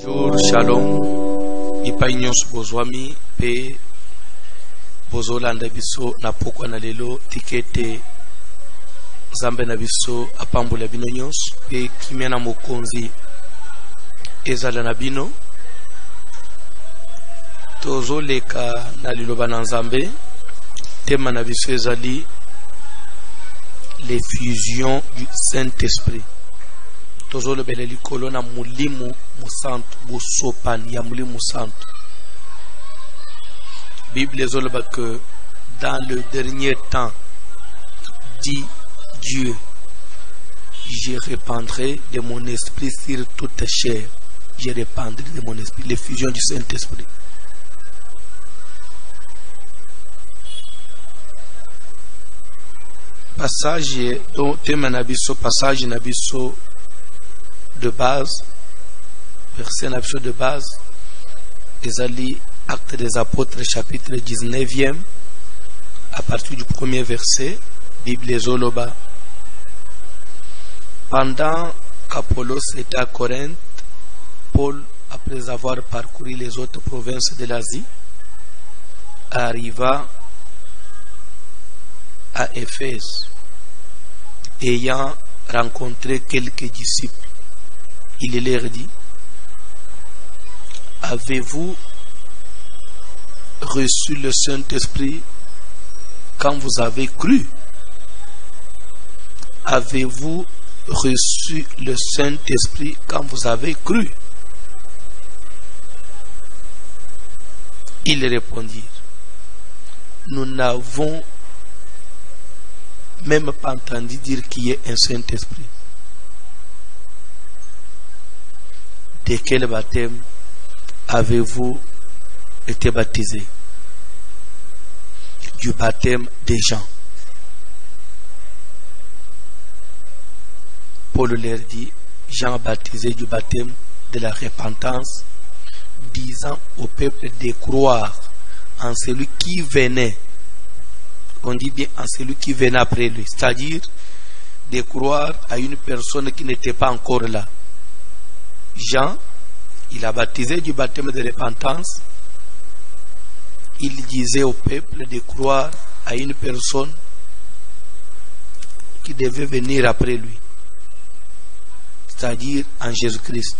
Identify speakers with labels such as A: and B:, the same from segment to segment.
A: Bonjour, shalom, ipainyos bozwami pe bozolanda biso na pokwa na lelo tikete Nzambe na biso apambola bino nyonso pe kimia na mokonzi ezala na bino. Tozoleka na liloba na Nzambe, tema na biso ezali l'effusion du Saint-Esprit. Tozolobela likolo na mulimu musantu, busopani ya mulimu santu. Bible ezoloba que dans le dernier temps, dit Dieu, je répandrai de mon esprit sur toute chair. Je répandrai de mon esprit, l'effusion du Saint-Esprit. Passage dont thème nabiso, passage nabiso de base, verset nabiso de base, ezali Actes des Apôtres chapitre 19e, à partir du premier verset, Bible zoloba. Pendant qu'Apollos était à Corinthe, Paul, après avoir parcouru les autres provinces de l'Asie, arriva à Éphèse. Ayant rencontré quelques disciples, il leur dit: avez-vous reçu le Saint-Esprit quand vous avez cru? Avez-vous reçu le Saint-Esprit quand vous avez cru? Ils répondirent: nous n'avons même pas entendu dire qu'il y ait un Saint-Esprit. De quel baptême avez-vous été baptisé? Du baptême des Jean. Paul leur dit: Jean a baptisé du baptême de la repentance, disant au peuple de croire en celui qui venait. On dit bien en celui qui venait après lui, c'est-à-dire de croire à une personne qui n'était pas encore là. Jean, il a baptisé du baptême de repentance. Il disait au peuple de croire à une personne qui devait venir après lui, c'est-à-dire en Jésus-Christ.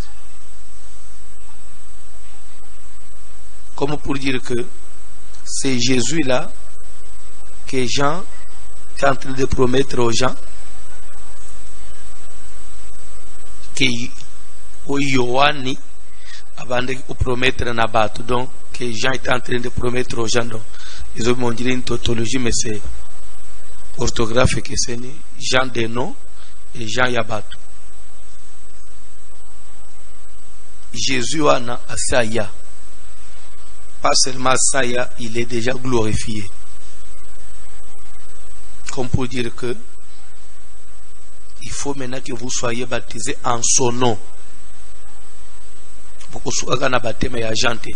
A: Comme pour dire que c'est Jésus-là que Jean est en train de promettre aux gens, que Yohani avant de promettre na bato, donc que Jean est en train de promettre aux gens. Donc ils ont montré une tautologie, mais c'est orthographe que c'est Jean de nom et Jean Yabato. Jésus wana asaya, pas seulement asaya, il est déjà glorifié. Comme pour dire que il faut maintenant que vous soyez baptisés en son nom. Beaucoup souvent na baptême ya jante.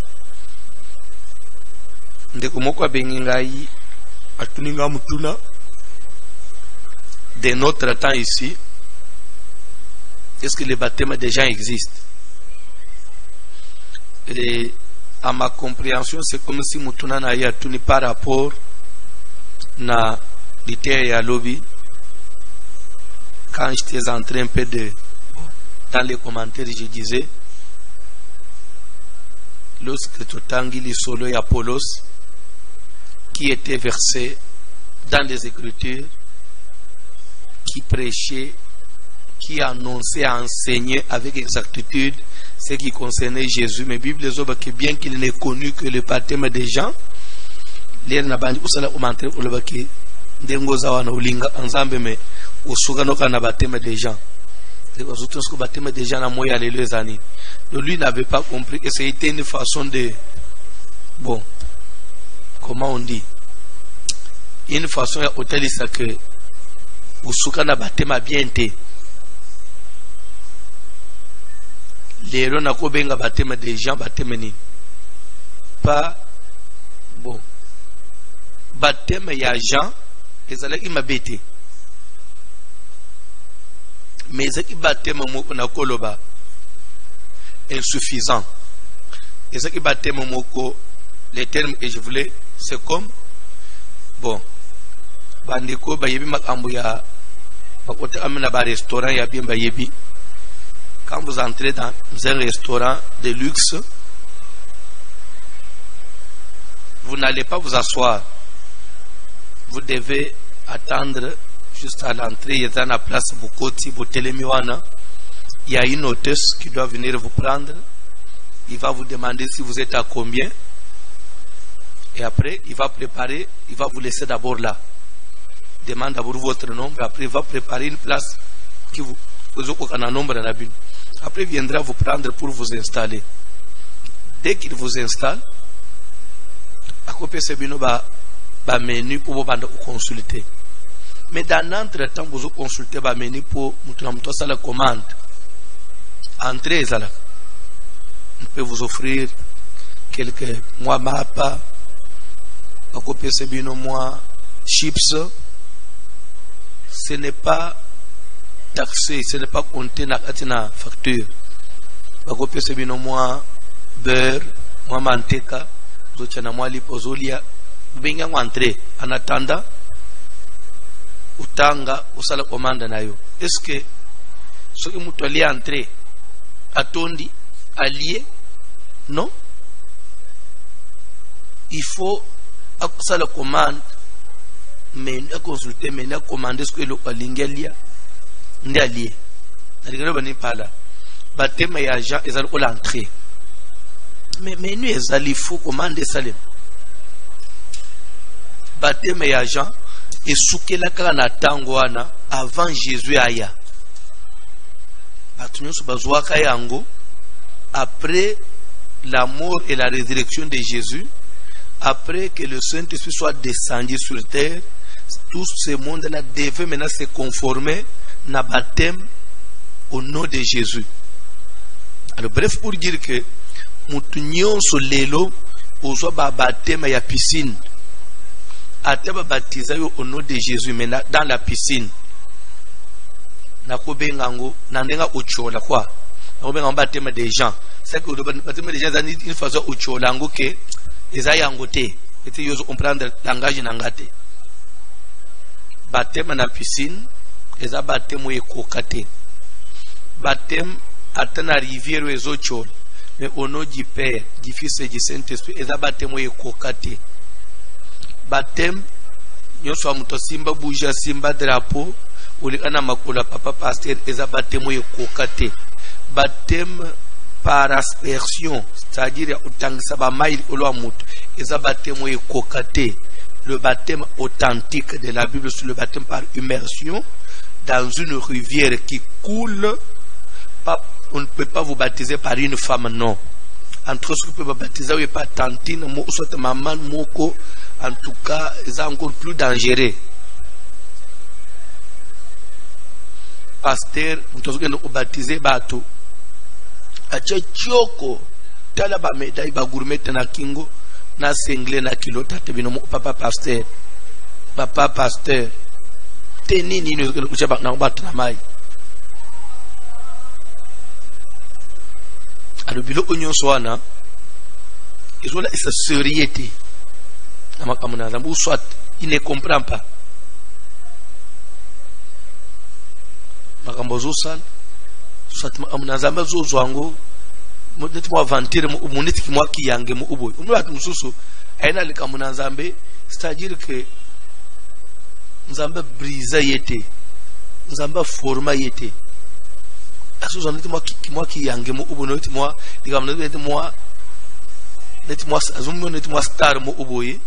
A: Ndeko moko bengingai atuninga mutuna de notre temps ici. Est-ce que le baptême des gens existe? Et à ma compréhension, c'est comme si mutuna na ya tuni par rapport na l'idée ya lobby. Quand j'étais en train un peu de dans les commentaires, je disais, lorsque Totangi li solo et Apollos qui était versé dans les Écritures, qui prêchait, qui annonçait, enseigné avec exactitude ce qui concernait Jésus. Mais Bible les autres, que bien qu'il n'ait connu que le baptême des gens, l'air n'a pas dit où ça l'a montré au le baquet d'engoza wana ulinga Nzambe me usuka noka na baptême des gens. Les autres que baptême des gens na moya les années. Donc lui n'avait pas compris que c'était une façon de, bon, comment on dit, une façon à hôtel ça que usuka na baptême bien été. Les héros na ko benga baptême des gens, baptême ni pas bon. Baptême ya Jean ezalaki mabete, mais ezalaki baptême moko na koloba insuffisant. Et ce qui baptême moko, les termes que je voulais, c'est comme bon, bandeko bayebi makambo ya bakote amena ba restaurant ya bien bayebi. Quand vous entrez dans un restaurant de luxe, vous n'allez pas vous asseoir. Vous devez attendre juste à l'entrée. Il y a dans la place Bukoti, Botelemiwana. Il y a une hôtesse qui doit venir vous prendre. Il va vous demander si vous êtes à combien. Et après, il va préparer, il va vous laisser d'abord là. Demande d'abord votre nombre. Après, il va préparer une place qui vous un nombre dans la bune. Après, il viendra vous prendre pour vous installer. Dès qu'il vous installe, à côté de bino ba menu pour vous consulter. Mais dans l'entretemps, vous consultez ba menu pour montrer ça la commande. Entrez ça là. On peut vous offrir quelques mois mapa, à côté de bino mois chips. Ce n'est pas taxé, ce n'est pas compté dans la facture. À côté de bino mois beurre, mois manteca. En attendant, utanga usala commande nayo. Est-ce que ce qui mutu ali entrer atondi allié? Non. Il faut usala commande, mais à consulter, mais à commander ce que le palingelia ndi allié. N'arrive pas ni parler. Baptême et agent ils allent l'entrée. Mais nous, il faut commander ça. Baptême et agent, et souke la kana tangoana avant Jésus aya. Après la mort et la résurrection de Jésus, après que le Saint-Esprit soit descendu sur terre, tout ce monde-là devait maintenant se conformer à baptême au nom de Jésus. Alors, bref, pour dire que mutunyon so lelo ozo ba baptême ya piscine ate ba baptiser au nom de Jésus mais dans la piscine na ko bengango na ndenga uchola kwa na ko benga baptême des gens c'est que le baptême des gens zani une façon uchola ngo ke eza yango te ete yozo comprendre langage nangate baptême na piscine eza baptême ekokate baptême atana rivière ezo chola. Mais au nom du Père, du Fils et du Saint-Esprit, et baptême est kokate. Baptême, nous sommes tous simba bouja simba drapeau, ou les anamakula papa pasteur, et baptême est kokate. Baptême par aspersion, c'est-à-dire autant que ça va maïl ou l'amut, et baptême est kokate. Le baptême authentique de la Bible, c'est le baptême par immersion dans une rivière qui coule. On ne peut pas vous baptiser par une femme, non. Entre ce que vous pouvez baptiser, vous ne pouvez pas tantine, soit maman, moko, en tout cas, c'est encore plus dangereux. Pasteur, vous pouvez baptiser bateau. Ache choko, tala ba médaille, ba gourmet na kingo, na sengle na kilo, tate bino papa pasteur. Papa pasteur. Tenini, nous avons battu la maille. Alors, bilo onyon soana, ils ont sa sérieuxité. Ou soit, il ne comprend pas. Makambozo sal, soit amunazamba zo zwango, modeti mo aventure mo moneti ki mo ki yange mo uboy. Umwa tumususu, aina le kamunazambe, c'est-à-dire que nzamba brisa yete, nzamba forma yete. Aso zoneti mo ki yange mo uboy noti mo, digam noti mo azummo noti mo star mo uboye.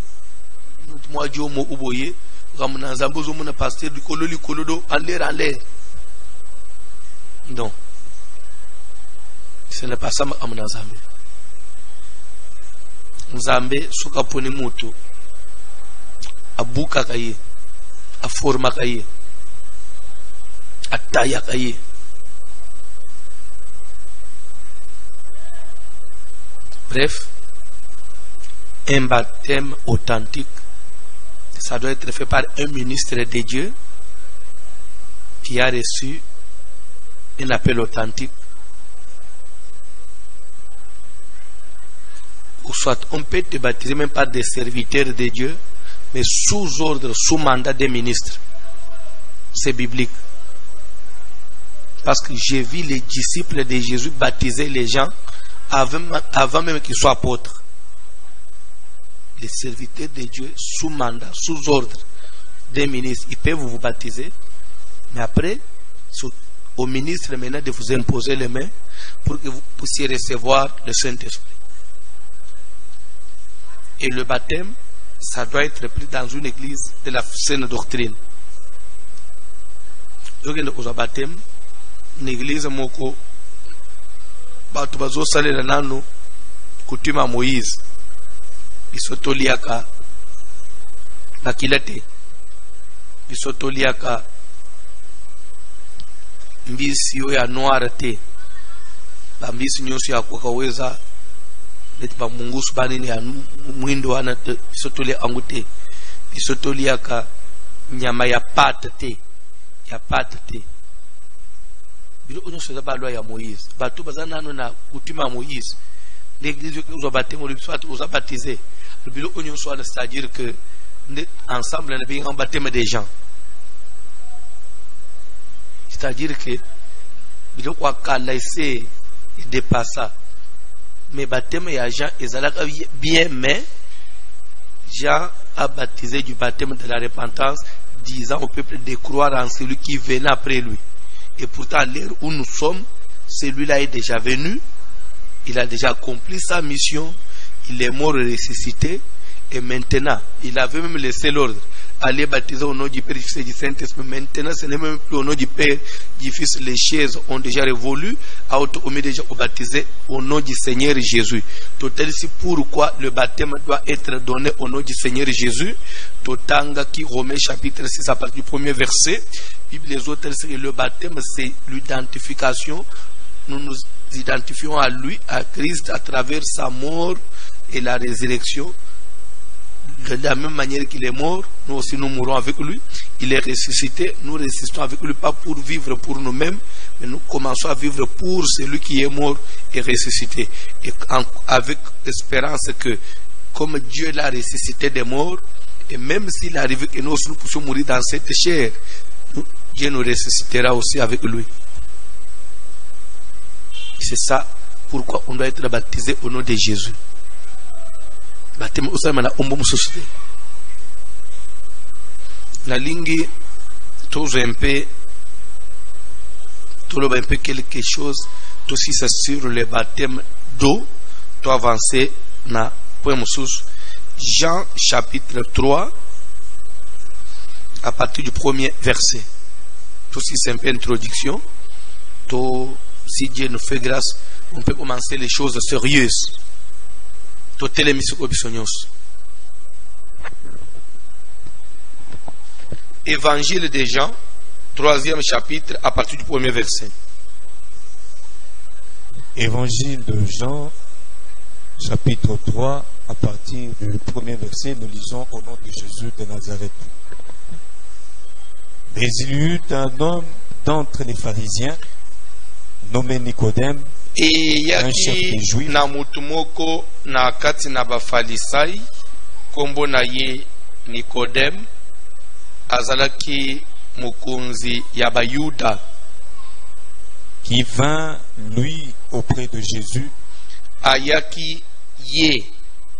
A: Noti mo ajo mo uboye. Kamunazamba zo mo na pasteur du kololi kolodo en l'air. Non. Ce n'est pas ça à mon Nzambe. Nzambe suka poni mutu abuka kaye aforma kaye ataya kaye. Bref, un baptême authentique, ça doit être fait par un ministre de Dieu qui a reçu un appel authentique ou soit on peut te baptiser même par des serviteurs de Dieu, mais sous ordre, sous mandat des ministres. C'est biblique. Parce que j'ai vu les disciples de Jésus baptiser les gens avant même qu'ils soient apôtres. Les serviteurs de Dieu sous mandat, sous ordre des ministres, ils peuvent vous baptiser, mais après, c'est au ministre maintenant de vous imposer les mains pour que vous puissiez recevoir le Saint-Esprit. Et le baptême, ça doit être pris dans une église de la saine doctrine. Donc, le baptême, une église moko, batu bazo salela nanu kutima Moïse, bisotoliaka na kilate, bisotoliaka mbisi yo ya noir te, ba mbisi nyonso ya kwakaweza neti ba mungusu banini ya mwindo wana te, bisotoli angute, bisotoliaka nyama ya pate te, ya pate te. Bilo onyo soza ba loi ya Moïse, bato bazana nano na kutima Moïse, l'église qui nous a baptisé, on nous a baptisé. Bilo onyo soza, c'est-à-dire que ensemble on a bien baptême des gens. C'est-à-dire que bilo kwa kala essaie de dépasser, mais baptême ya Jean ezalaka bien, mais Jean a baptisé du baptême de la repentance, disant au peuple de croire en celui qui venait après lui. Et pourtant, l'heure où nous sommes, celui-là est déjà venu, il a déjà accompli sa mission, il est mort et ressuscité, et maintenant, il avait même laissé l'ordre, aller baptiser au nom du Père, du Fils et du Saint-Esprit. Maintenant, ce n'est même plus au nom du Père, du Fils, les chaises ont déjà révolu, on met déjà baptisé au nom du Seigneur Jésus. Total, c'est pourquoi le baptême doit être donné au nom du Seigneur Jésus. Totanga qui Romains chapitre 6 à partir du premier verset. Les autres, le baptême, c'est l'identification. Nous nous identifions à lui, à Christ, à travers sa mort et la résurrection. De la même manière qu'il est mort, nous aussi nous mourrons avec lui. Il est ressuscité, nous ressuscitons avec lui, pas pour vivre pour nous-mêmes, mais nous commençons à vivre pour celui qui est mort et ressuscité. Et avec espérance que, comme Dieu l'a ressuscité des morts, et même s'il arrive que nous puissions mourir dans cette chair, Dieu nous ressuscitera aussi avec lui. C'est ça pourquoi on doit être baptisé au nom de Jésus. Baptême au sein de la société. La ligne, tout un peu quelque chose, tout si c'est sur le baptême d'eau, tout avancer na point moussous. Jean chapitre 3, à partir du premier verset. Tout si c'est un peu introduction. Tout, si Dieu nous fait grâce, on peut commencer les choses sérieuses. Tout les Évangile de Jean, 3e chapitre, à partir du premier verset.
B: Évangile de Jean, chapitre 3, à partir du premier verset, nous lisons au nom de Jésus de Nazareth. Mais il y eut un homme d'entre les pharisiens, nommé Nicodème, un chef des Juifs,
A: na mutumoko na kati na bafalisai kombo na ye Nicodème azalaki mukunzi ya bayuda,
B: qui vint lui auprès de Jésus,
A: ayaki ye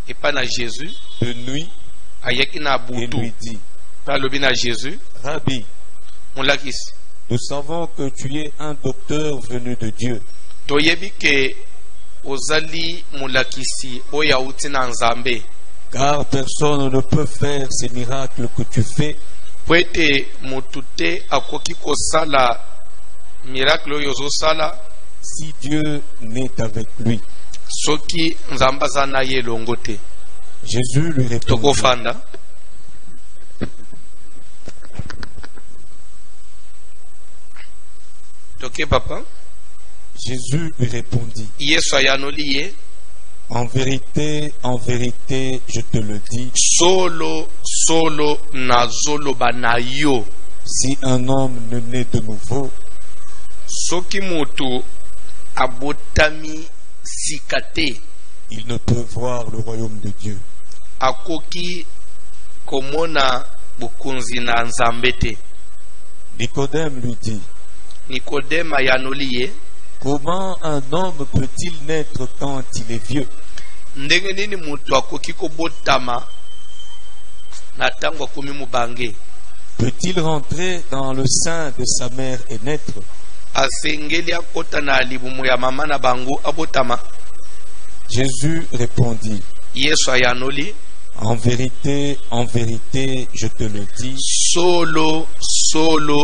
A: epa na Jésus
B: de nuit,
A: ayaki na
B: et
A: butu
B: lui dit,
A: alobi na Jésus,
B: Rabbi,
A: mulakisi,
B: nous savons que tu es un docteur venu de Dieu,
A: toyebi ke ozali mulakisi oyo auti na Nzambe,
B: car personne ne peut faire ces miracles que tu fais
A: po ete mutu te akoki kosala miracle oyo ozosala
B: si Dieu n'est avec lui.
A: soki Nzambe aza na ye elongo te.
B: Jésus lui répondit,
A: Tokofanda. Toke papa.
B: Jésus lui répondit,
A: Yesu ayanoli ye.
B: en vérité, je te le dis,
A: Solo nazoloba na yo.
B: si un homme ne naît de nouveau,
A: Soki mutu abotami sikate.
B: il ne peut voir le royaume de Dieu.
A: akoki komona bukunzi na nzambe te.
B: Nicodème lui dit,
A: Nikodema yanoli ye,
B: comment un homme peut-il naître quand il est vieux?
A: ndenge nini mutu akoki kobotama na tango akomi mubange?
B: Peut-il rentrer dans le sein de sa mère et naître?
A: Asengeli akota na libumu ya mama na bango abotama?
B: Jésus répondit,
A: Yesu ayanoli,
B: en vérité, je te le dis,
A: solo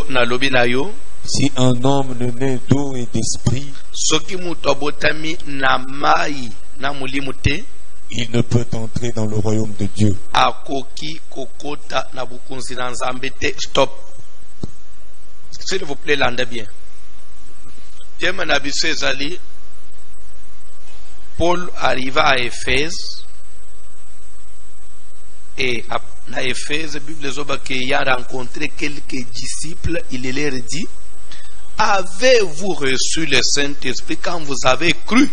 A: nalobi na yo,
B: si un homme ne naît d'eau et d'esprit,
A: soki mutu abotami na mai na mulimu te,
B: il ne peut entrer dans le royaume de Dieu.
A: akoki kokota na bukunzi na nzambe te. Stop. S'il vous plaît, landa bien. Tema na biso ezali, Paul arriva à Éphèse, et à Éphèse, la Bible dit qu'il a rencontré quelques disciples. Il leur dit, avez-vous reçu le Saint-Esprit quand vous avez cru?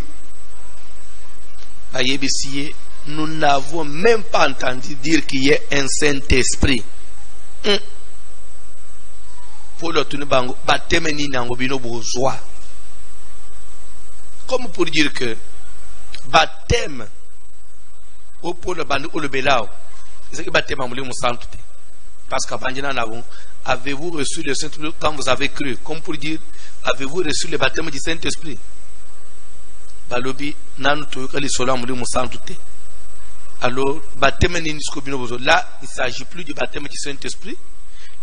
A: Nous n'avons même pas entendu dire qu'il y a un Saint-Esprit. Comme pour dire que baptême au pour le bandi ou le belao, c'est que baptême à moulir santé. Parce qu'à Bandina n'avons, avez-vous reçu le Saint-Esprit quand vous avez cru? Comme pour dire, avez-vous reçu le baptême du Saint-Esprit? Balobi nanu to kali sola moulir santé. Alors baptême ni niskobino bozo. Là, il s'agit plus du baptême du Saint-Esprit.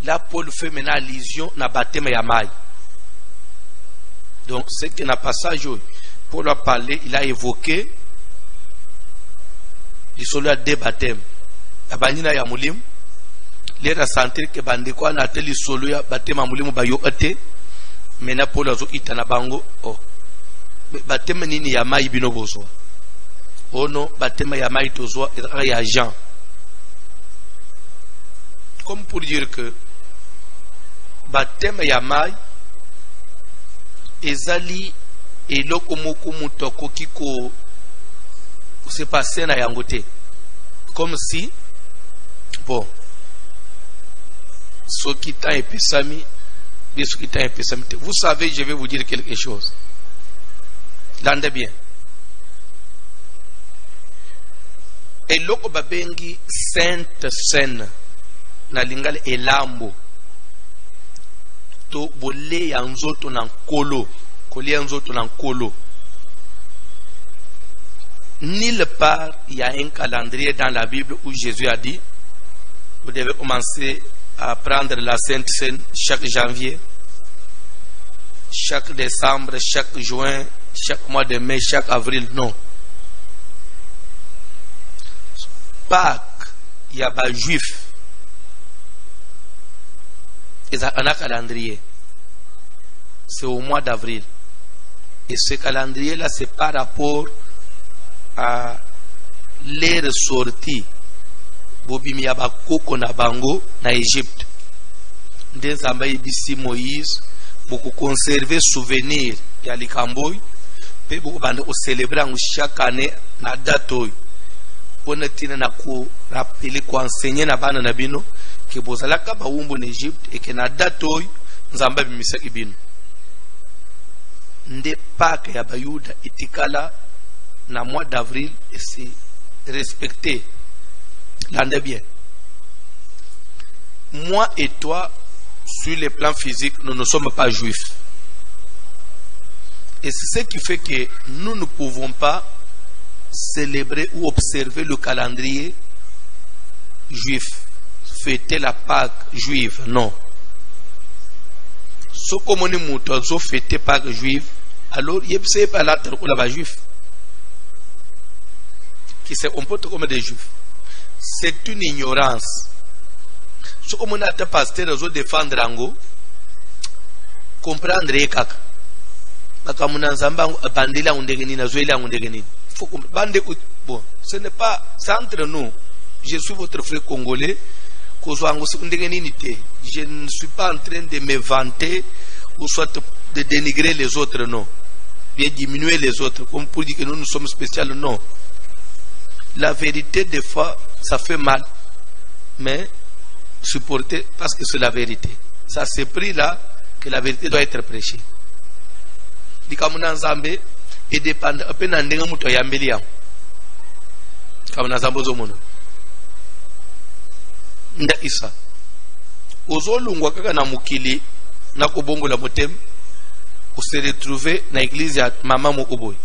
A: Là, Paul fait maintenant allusion na baptême ya mai. Donc c'est que dans le passage où Paul a parlé, il a évoqué il y a deux baptêmes. La bandina ya mulim, les a senti que bandiko na teli solo ya baptême ya mulim ba yo ate. Maintenant Paul a zo itana bango oh. Baptême nini ya mai bino bozo. Oh non, baptême ya mai tozo ya Jean. Comme pour dire que baptême ya mai ezali eloko moko mutu akoki ko se passer na yango te. Comme si bon soki ta epesami bien soki ta epesami te. Vous savez, je vais vous dire quelque chose. Lande bien. Eloko babengi sainte scène na lingala elambo to bole ya nzoto na nkolo kolia nzoto na nkolo. Nulle part il y a un calendrier dans la Bible où Jésus a dit vous devez commencer à prendre la Sainte Seine chaque janvier, chaque décembre, chaque juin, chaque mois de mai, chaque avril. Non. Pâques, il y a pas juif. Ils ont un calendrier. C'est au mois d'avril. Et ce calendrier-là, c'est par rapport à l'ère sortie. Bobimi yaba koko na bango na Égypte. Des ambaye bisi Moïse, beaucoup conserver souvenir ya likamboy, pe beaucoup bande au célébrer chaque année na date. On tina na ko rappeler ko enseigner na bana na bino que bozalaka ba wumbu na Égypte et que na date nzamba bimisa ibino. Nde Pâques ya bayuda itikala na mois d'avril et c'est respecté. L'année bien. Moi et toi, sur le plan physique, nous ne sommes pas juifs. Et c'est ce qui fait que nous ne pouvons pas célébrer ou observer le calendrier juif, fêter la Pâque juive. Non. Ce que nous avons fêté Pâque juive, alors il n'y a pas là juif qui se comporte comme des juifs. C'est une ignorance. Ce que mon pasteur a défendre ango, comprendre kaka. Baka munanzamba bandila undegeni na zoela undegeni. Faut comprendre. Bon, ce n'est pas, c'est entre nous. Je suis votre frère congolais. Je ne suis pas en train de me vanter ou soit de dénigrer les autres, non. Bien diminuer les autres, comme pour dire que nous sommes spéciaux, non. la vérité des fois ça fait mal, mais supporter parce que c'est la vérité. Ça c'est pris là que la vérité doit être prêchée. Dikamuna nzambe et dépendre à peine ndenga muto ya mbeli yango. Kamuna nzambe zo mono. Nda isa. Ozolungwa kaka na mukili na kobongola motem. Ou se retrouver na église ya mama mokoboy.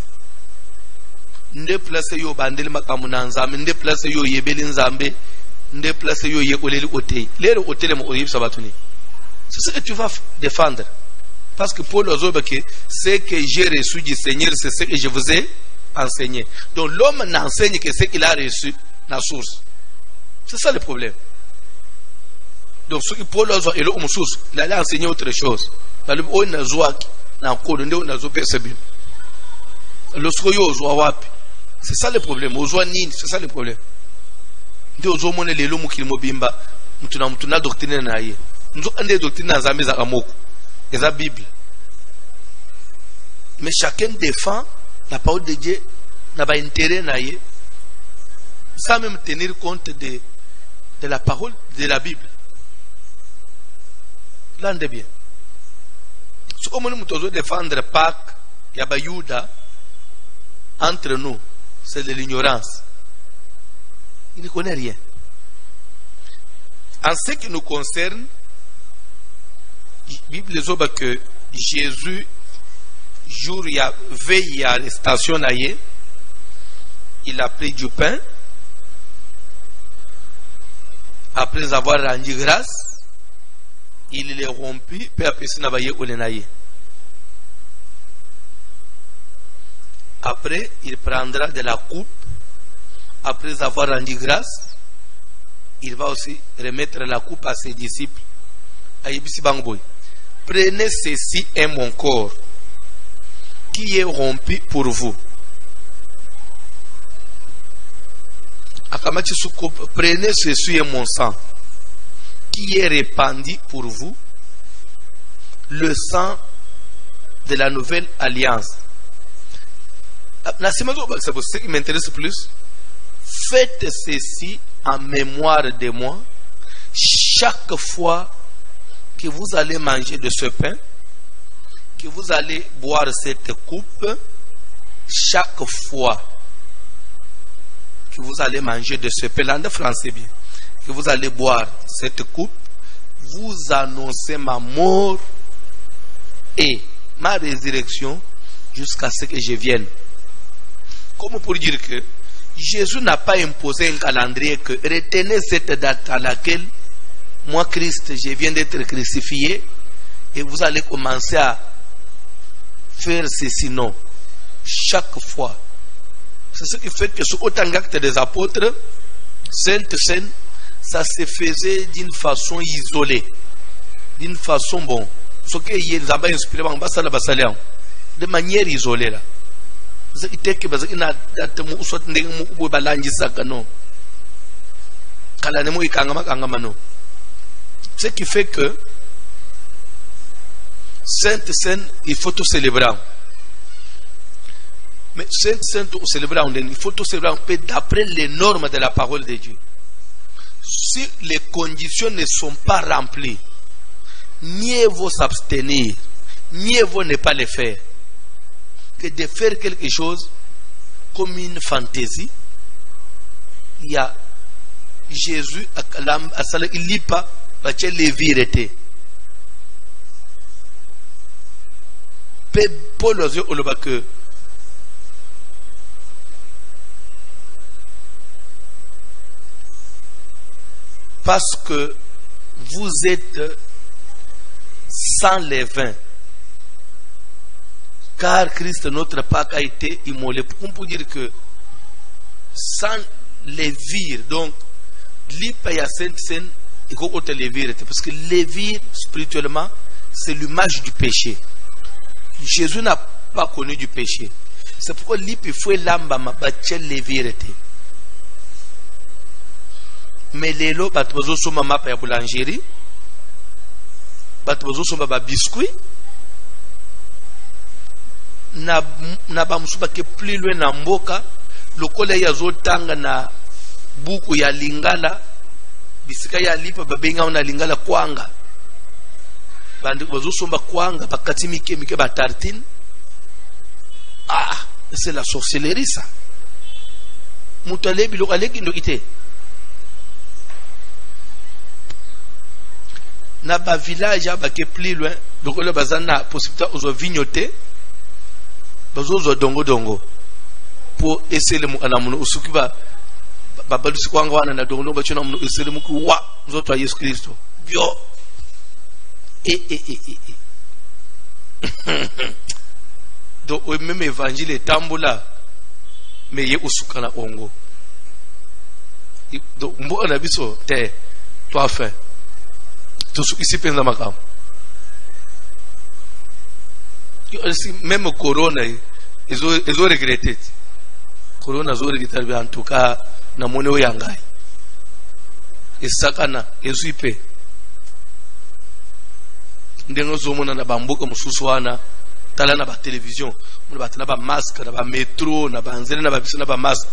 A: Nde place yo bandeli makamuna nzambe, nde place yo yebeli nzambe, nde place yo yekoleli otei. Lero otele mo oyibisa batuni. C'est ce que tu vas défendre. Parce que Paul Ozobeke, ce que j'ai reçu du Seigneur, c'est ce que je vous ai enseigné. Donc l'homme n'enseigne que ce qu'il a reçu dans la source. C'est ça le problème. Donc ce que Paul Ozobeke, il allait enseigner autre chose. C'est ça le problème. C'est ça le problème. La Bible. Mais chacun défend la parole de Dieu, n'a pas intérêt sans même tenir compte de la parole de la Bible. Là, on est bien. Ce qu'on nous défendre Pâques, Yabayuda, entre nous, c'est de l'ignorance. Il ne connaît rien. En ce qui nous concerne, la Bible dit que Jésus, jour il y a veille à l'arrestation, il a pris du pain. Après avoir rendu grâce, il les rompit, puis après ça, après, il prendra de la coupe. Après avoir rendu grâce, il va aussi remettre la coupe à ses disciples. Prenez ceci est mon corps qui est rompu pour vous. Prenez ceci est mon sang qui est répandu pour vous, le sang de la nouvelle alliance. Ce qui m'intéresse plus, faites ceci en mémoire de moi chaque fois que vous allez manger de ce pain, que vous allez boire cette coupe, chaque fois que vous allez manger de ce pain, là en français bien, que vous allez boire cette coupe, vous annoncez ma mort et ma résurrection jusqu'à ce que je vienne. Comme pour dire que Jésus n'a pas imposé un calendrier que retenez cette date à laquelle moi, Christ, je viens d'être crucifié et vous allez commencer à faire ceci. Non. Chaque fois. C'est ce qui fait que sur autant d'actes des apôtres, Sainte Seine, ça se faisait d'une façon isolée. D'une façon bon. Ce qui est inspiré, de manière isolée. Là. Ce qui fait que Sainte Seine, il faut tout célébrer. Mais Sainte Seine, il faut tout célébrer d'après les normes de la parole de Dieu. Si les conditions ne sont pas remplies, mieux vaut s'abstenir, mieux vaut ne pas le faire, que de faire quelque chose comme une fantaisie. Il y a Jésus, il lit pas. Les vérités. Paul aux yeux que parce que vous êtes sans levain, car Christ notre Pâque a été immolé. On peut dire que sans lévir, donc l'IPA Sainte Seine, il faut que les vérités. Parce que lévir, spirituellement, c'est l'image du péché. Jésus n'a pas connu du péché. C'est pourquoi il faut l'ambama, les vérités. Mais les lots, ils sont ma map à boulangerie, ils sont ma biscuit, n'a pas plus loin n'amboka, lokola ya zotanga na buku ya lingala bisika ya lipa babenga ona lingala kwanga bandi bazosomba kwanga bakati mike ba tartine. Ah, c'est la sorcellerie ça. Mutalebi lo aleki ndo ite na ba village ba ke plus loin lokola bazana possibilité ozo vignoter bazozo dongo pour essayer mu anamuno usuki ba babalusi kwanga wana na dongo ba chona mu essayer mu kwa zoto Yesu Kristo bio do o même évangile tambula me ye usukana ongo do mbo na biso te to afa to su isi penza makam yo si même corona ezo regretted corona zo regretted en tout cas na mone oyangai isakana ezuipe ndengo zo mona na bambuka mususu wana tala na ba television mona batana ba masque na ba metro na ba nzele na ba biso na ba masque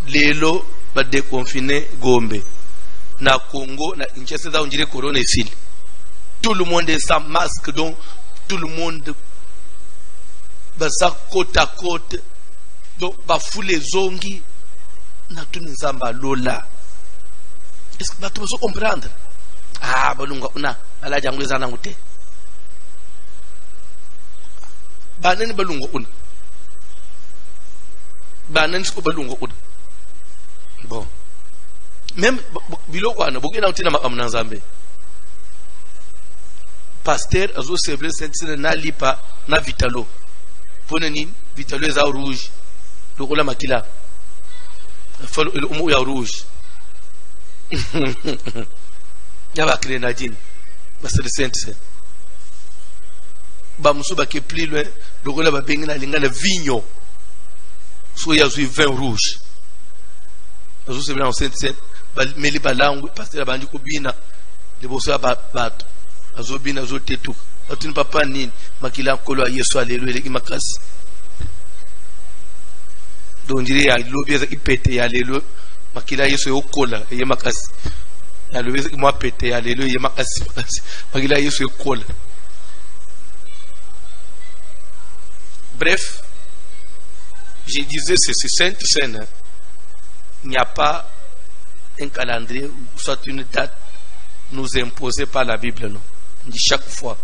A: lelo ba déconfiné Gombe na Congo na Kinshasa za onjire corona ici tout le monde est sans masque donc tout le monde ba sa côte à côte donc ba foule zongi na tuni nzamba lola. Est-ce que tu peux comprendre? Ah balunga una ala janguleza na ngute banani balunga una banani ko balunga una bon même biloko ana bokena utina makamna nzambe pasteur azo célébrer sainte na lipa na vitalo pona nini vitalo za rouge lokola makila falo umu ya rouge yaba grenadine basere sainte ba musuba ke plus loin lokola ba bengina lingana vigno so ya zui vin rouge azo célébrer sainte ba meli balangu pasteur bandi ko bina liboso ba bato azo bina azo tetu atuni papa nini makila kolo Yesu alelo eleki makasi donjiri ya lobi za ipete ya lelo makila Yesu yokola ye makasi ya lobi mo apete ya lelo ye makasi makila Yesu yokola. Bref, je disais c'est sainte scène, il n'y a pas un calendrier ou soit une date nous imposée par la Bible, non. On dit chaque fois,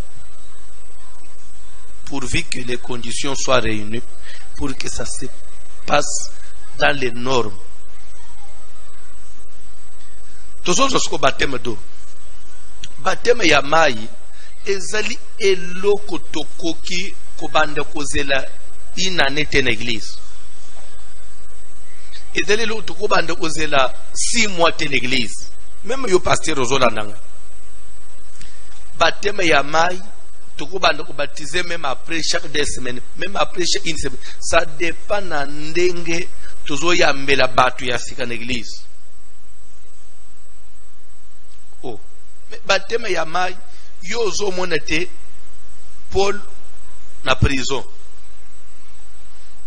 A: pourvu que les conditions soient réunies pour que ça se passe dans les normes. Tozo josko baptême d'eau. Baptême ya mai ezali eloko tokoki kobanda kozela inanete na église. Ezali eloko tokobanda kozela 6 mois te l'église. Même yo pasteur ozolandanga. Baptême ya mai tokobanda ko baptiser même après chaque 2 semaines, même après chaque une semaine. Ça dépend na ndenge tozo yambela batu ya sika na église. Oh, mais baptême ya mai yo zo monate Paul na prison.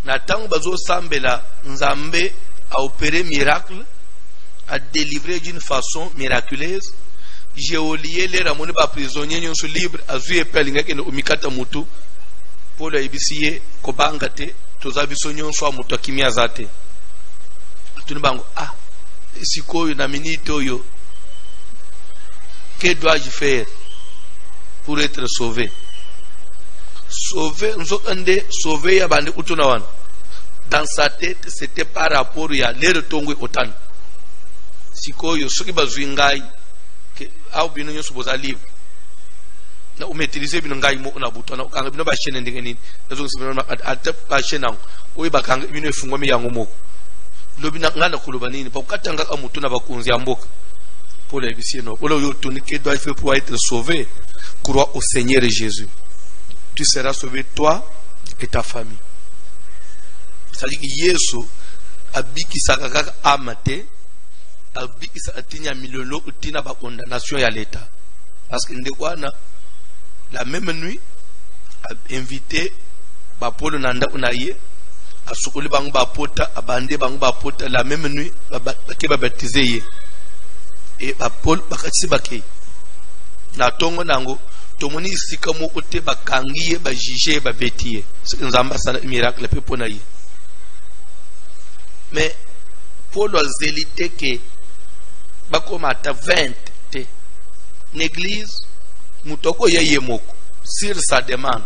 A: Na tango bazo sambela nzambe a opéré miracle, a délivré d'une façon miraculeuse. J'ai oublié les ramoni ba prisonniers nyon so libre azuye pelinga ke no mikata mutu Paul ibisiye ko bangate toza biso nyon so mutu akimia zate tuni bango ah sikoyo na minute oyo que dois-je faire pour être sauvé? Sauver nzokande sauver ya bande utuna wan dans sa tête c'était par rapport ya le retongwe otan sikoyo soki bazwingai que au bino nyo suboza livre na umetiliser bino ngai mo na butona kanga bino ba chaîne ndenge nini nazo sibino atap ba chaîne ngo oyi bakanga bino efungwa mi yango moko lobi na ngana kuloba nini ba ukatanga ka mutu na bakunzi ya mboka pour les bisieno olo yo tonique doit faire pour être sauvé crois au Seigneur Jésus, tu seras sauvé toi et ta famille. C'est-à-dire que Yesu abiki sakaka amate abiki satinya milolo utina ba condamnation ya l'état parce que ndekwana la même nuit a invité ba Paul nanda unaye asukuli bangu bapota abande bangu bapota la même nuit bake baptiser et Paul bakatisi bake na tongo nango tomoni isika moko te bakangiye bajije babetiye nzamba sana miracle pe pona ye mais Paul azélité que bakomata 20 te l'église mutoko yeye moko sur sa demande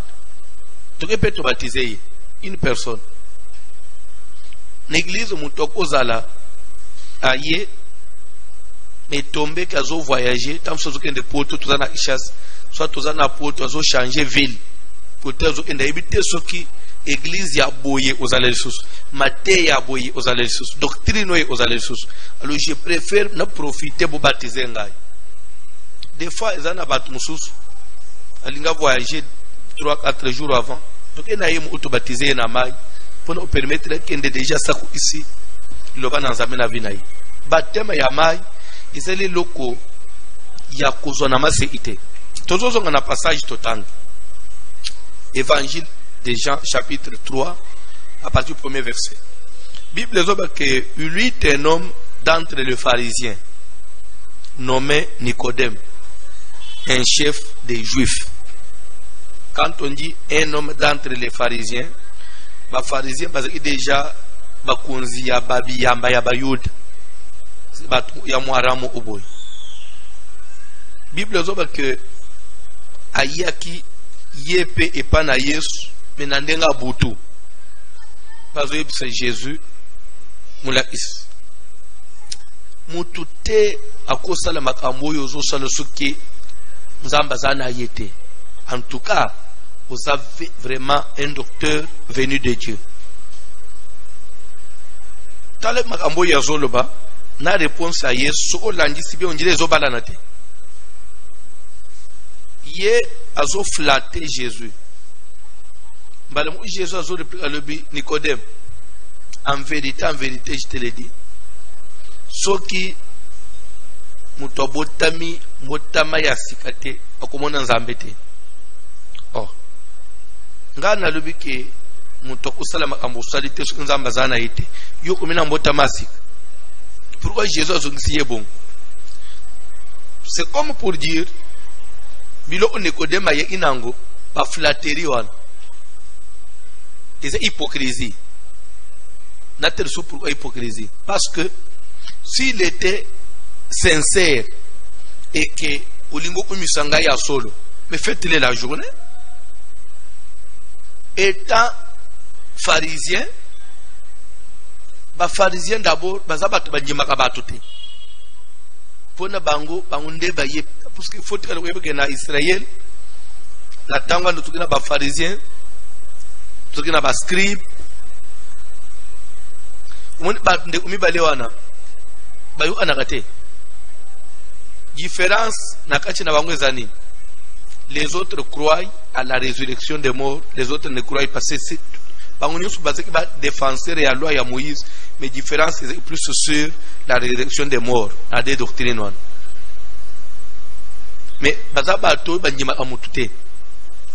A: tu peux te baptiser une personne l'église mutoko zala aye mais tombé kazo voyager tant que de poto tout na chasse soit tout na poto azo changer ville poto azo enda habiter soki église ya boye aux alelsus maté ya boye aux alelsus doctrine aux alelsus alors je préfère ne profiter pour baptiser ngai des fois ils en abat musus alinga voyager 3-4 jours avant donc ena yemu auto baptiser na mai pour nous permettre qu'ende déjà ça ici le va dans amena vinaï baptême ya mai iseli loko ya kozona maseite tozozo ngana passage total évangile de Jean chapitre 3 à partir du premier verset. Bible dit que lui est un homme d'entre les pharisiens nommé Nicodème, un chef des Juifs. Quand on dit un homme d'entre les pharisiens, les pharisiens parce que déjà bakunzi ya babi yamba ya bayud ya mwaramu oboy. Bible dit que ayaki yepe epana Yesu menandenga butu parce que c'est Jésus mulakis mutute akosala makambo yozo sala suki nzamba zana yete. En tout cas vous avez vraiment un docteur venu de Dieu. Tale makambo yazoloba na réponse à Yesu olandi sibi onjile zobala nate ye azo flatter Jésus. Jésus a dit Nicodème, en vérité, je te le dis, ce qui mutobotami motama ya sikate akomona nzambete. Oh, ngana lobi ke mutokosala makambo salite nzamba zana ite. Yo komina mbotama sik. Pourquoi Jésus a dit bon? C'est comme pour dire bilo Nicodème ya inango ba flatterie wan. C'est hypocrisie. N'atterrissons pourquoi hypocrisie? Parce que s'il était sincère et que Olingo Kumisanga ya solo, mais faites-le la journée. Étant pharisien, pharisien d'abord, bazabat banjimaka batuti. Pona bango, bangunde baye, parce qu'il faut que na Israël, la tangwa de tukina ba pharisien. Ce qui n'a pas scribe, différence les autres croient à la résurrection des morts, les autres ne croient pas. C'est défenseur et à la loi à Moïse, mais différence est plus sur la résurrection des morts, à des doctrines. Mais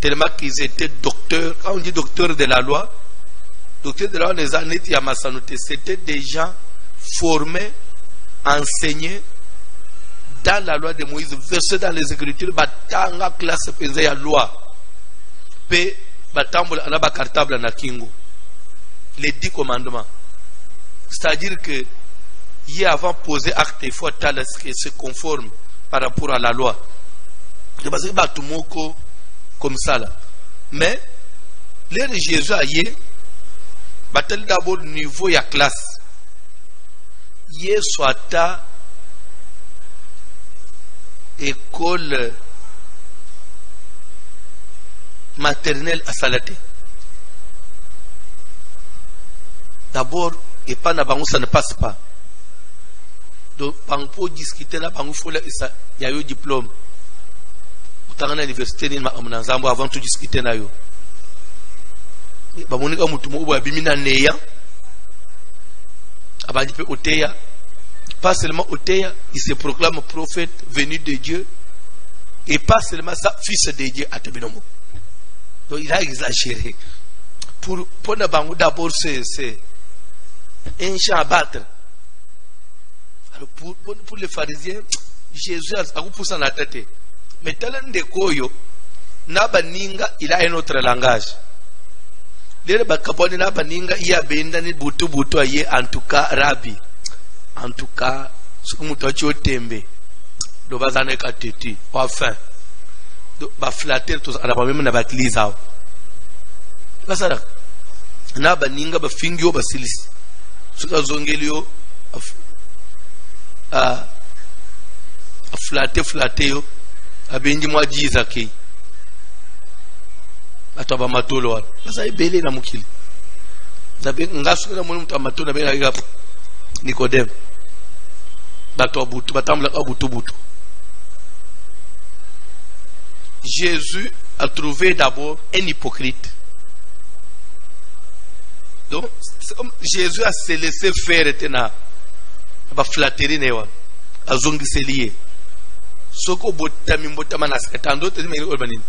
A: tellement qu'ils étaient docteurs. Quand on dit docteur de la loi, c'était des gens formés, enseignés dans la loi de Moïse, versés dans les Écritures, batanga classe pesée à loi. Pe batambola anaba cartable na kingo. Les 10 commandements. C'est-à-dire que y avant posé acte, il faut tel que se conforme par rapport à la loi. Je pense que batumoko comme ça là. Mais les de Jésus aïe batel d'abord niveau ya classe. Yé soit à école maternelle à Salaté. D'abord, et pas na bango ça ne passe pas. Donc, pour discuter là, bango faut là, il y a eu diplôme. Dans l'université avant tout discuter na yo ba monika mutu mo ba bimina neya abandi pe oteya pas seulement oteya il se proclame prophète venu de Dieu et pas seulement ça fils de Dieu atebinomo donc il a exagéré pour d'abord c'est un champ à battre. Alors pour les pharisiens, Jésus a poussé dans la tête. Mais talent de koyo, nabaninga il a un autre langage. Les bakaboni nabaninga il y a bendani butu aye en tout cas rabbi. En tout cas, ce que mutocho tembe. Do bazane kateti. Enfin, ba flatter tous à la même na bakliza. Nasara. Nabaninga ba fingyo ba silis. Suka zongelio flatter yo abenji mwa jiza ke ataba matolo wa sasa ibele na mukili zabe ngasu na mwana mtamatolo na bela gapo Nicodème batobutu batamla butu. Jésus a trouvé d'abord un hypocrite. Donc Jésus a se laissé faire tena ba flatterie newa azongi selié soko botami mbotama na sekatando te me olbanini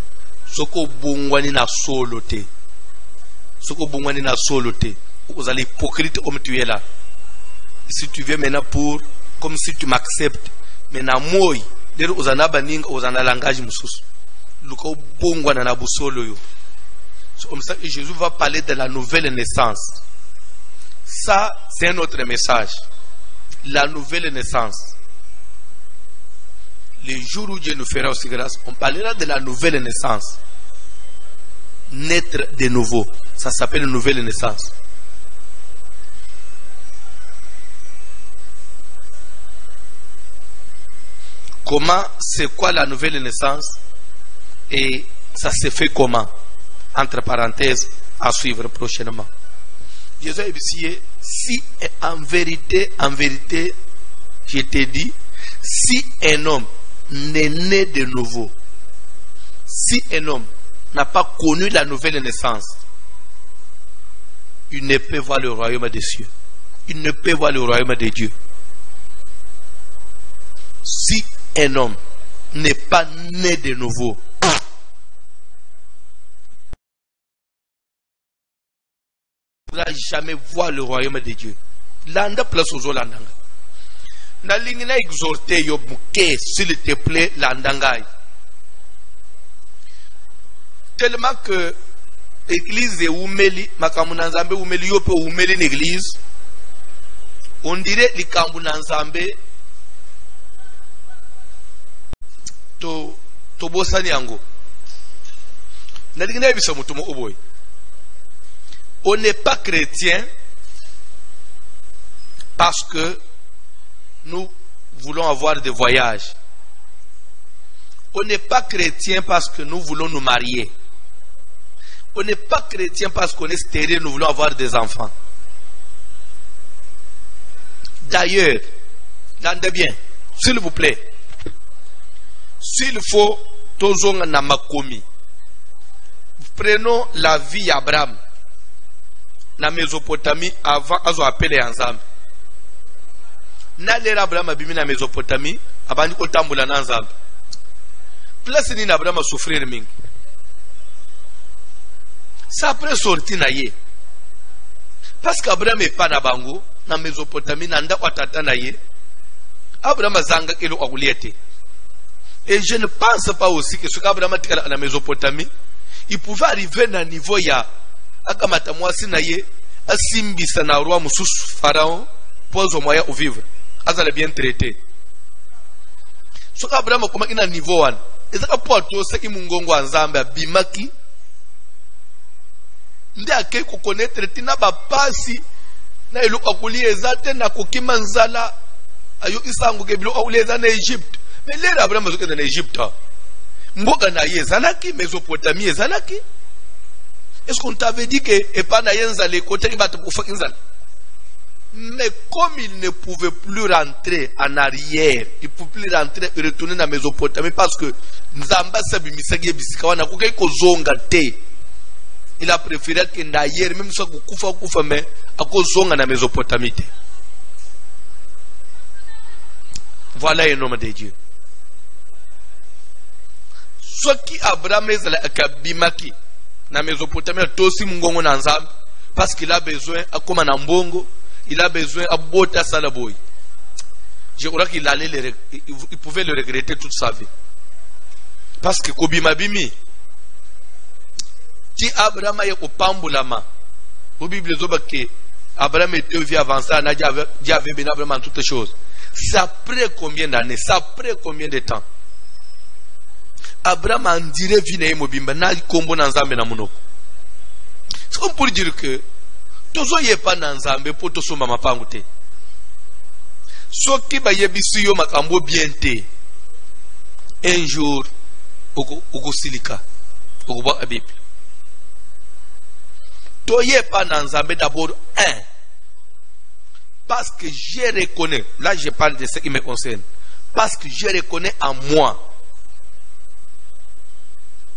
A: soko bongwani na solo te vous allez hypocrite comme tu es là. Si tu viens maintenant pour comme si tu m'acceptes maintenant moi les ozana baninga ozana langage mususu luko bongwana na busolo yo. C'est comme ça que Jésus va parler de la nouvelle naissance. Ça c'est un autre message. La nouvelle naissance. Le jour où Dieu nous fera aussi grâce, on parlera de la nouvelle naissance. Naître de nouveau. Ça s'appelle nouvelle naissance. Comment, c'est quoi la nouvelle naissance et ça se fait comment? Entre parenthèses, à suivre prochainement. Jésus a dit, si en vérité, je te dis, si un homme n'est né de nouveau, si un homme n'a pas connu la nouvelle naissance, il ne peut voir le royaume des cieux. Il ne peut voir le royaume de Dieu. Si un homme n'est pas né de nouveau, il ne pourra jamais voir le royaume de Dieu. Landa place aux landanga. Na lingina exhorté yo bouquet, s'il te plaît, landangai. Tellement que l'église est oumeli, makamunanzambe oumeli yo pe oumeli l'église. On dirait les kamunanzambe to bosani yango. Na lingina ebisa mutumo oboy. On n'est pas chrétien parce que nous voulons avoir des voyages. On n'est pas chrétien parce que nous voulons nous marier. On n'est pas chrétien parce qu'on est stérile, nous voulons avoir des enfants. D'ailleurs, entendez bien, s'il vous plaît, s'il faut, tozonga na makomi, prenons la vie d'Abraham. Na Mésopotamie avant azo appelé ensemble. Na lera Abraham abimi na Mésopotamie abandi ko tambula na ensemble. Place ni na Abraham souffrir mingi. Ça après sorti na ye. Parce qu'Abraham est pas na bango na Mésopotamie na nda watata na ye. Abraham zanga kilo akuliete. Et je ne pense pas aussi que ce qu'Abraham tika na Mésopotamie, il pouvait arriver à un niveau ya akamata mwasi na ye asimbisa na roi mususu pharaon pozo moya au vivre azala bien traité so Abraham koma ina niveau 1 ezaka poto seki mungongo nzambe abimaki nde ake ko connaître tina ba pasi na eluka kulie ezate na kokima nzala ayo isango ke bilo auleza na Egypte mais lera Abraham azokenda na Egypte mboka na ye ezalaki Mésopotamie ezalaki. Est-ce qu'on t'avait dit que mais comme il ne pouvait plus rentrer en arrière, il ne pouvait plus rentrer et retourner dans la Mésopotamie parce que il a préféré que d'ailleurs, même si il mais à cause de la Mésopotamie. Voilà un homme de Dieu. Soit qui Abraham est la Kabimaki. na Mésopotamie tosi mungongo na nzambe parce qu'il a besoin akoma na mbongo, il a besoin à bota salaboy. Je crois qu'il allait il pouvait le regretter toute sa vie. Parce que kobima bimi ti Abraham a ko pambulama. Au Bible zoba que Abraham était vie avancée, Dieu avait béni Abraham en toutes choses. Ça après combien d'années? Ça après combien de temps? Abraham en dirait vine mobimba na kombo na nzambe na munoko. C'est comme pour dire que tozo yepa na nzambe po tosomba mapangu te. Soki ba yebisi yo makambo bien te. Un jour oko silika. Oko ba la Bible. To yepa na nzambe d'abord parce que je reconnais, là je parle de ce qui me concerne, parce que je reconnais en moi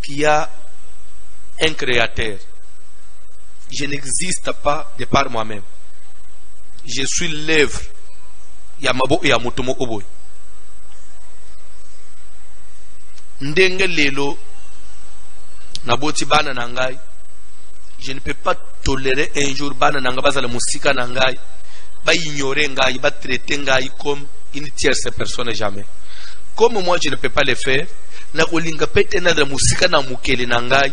A: qu'il y a un créateur. Je n'existe pas de par moi-même. Je suis l'œuvre. Yamabo et Yamotomo Oboy. Ndenge lelo naboti bana nangai. Je ne peux pas tolérer un jour bana nanga bazala musika nangai. Ba ignorer ngai, ba traiter ngai comme une tierce personne jamais. Comme moi je ne peux pas le faire, na kolinga pete na musika na mukele nangai.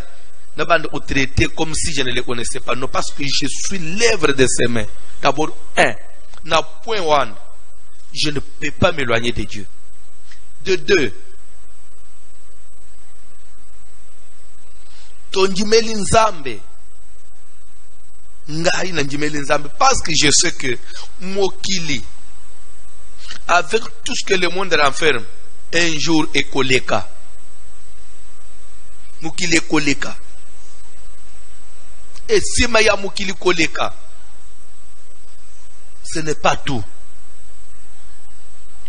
A: Ne pas le traiter comme si je ne le connaissais pas. Non, parce que je suis l'œuvre de ses mains. D'abord, na point one, je ne peux pas m'éloigner de Dieu. De deux, tonjimeli nzambe. Ngai na njimeli nzambe. Parce que je sais que mokili, avec tout ce que le monde renferme, un jour est koleka. Mokili est koleka. Et si maya mukili koleka, ce n'est pas tout.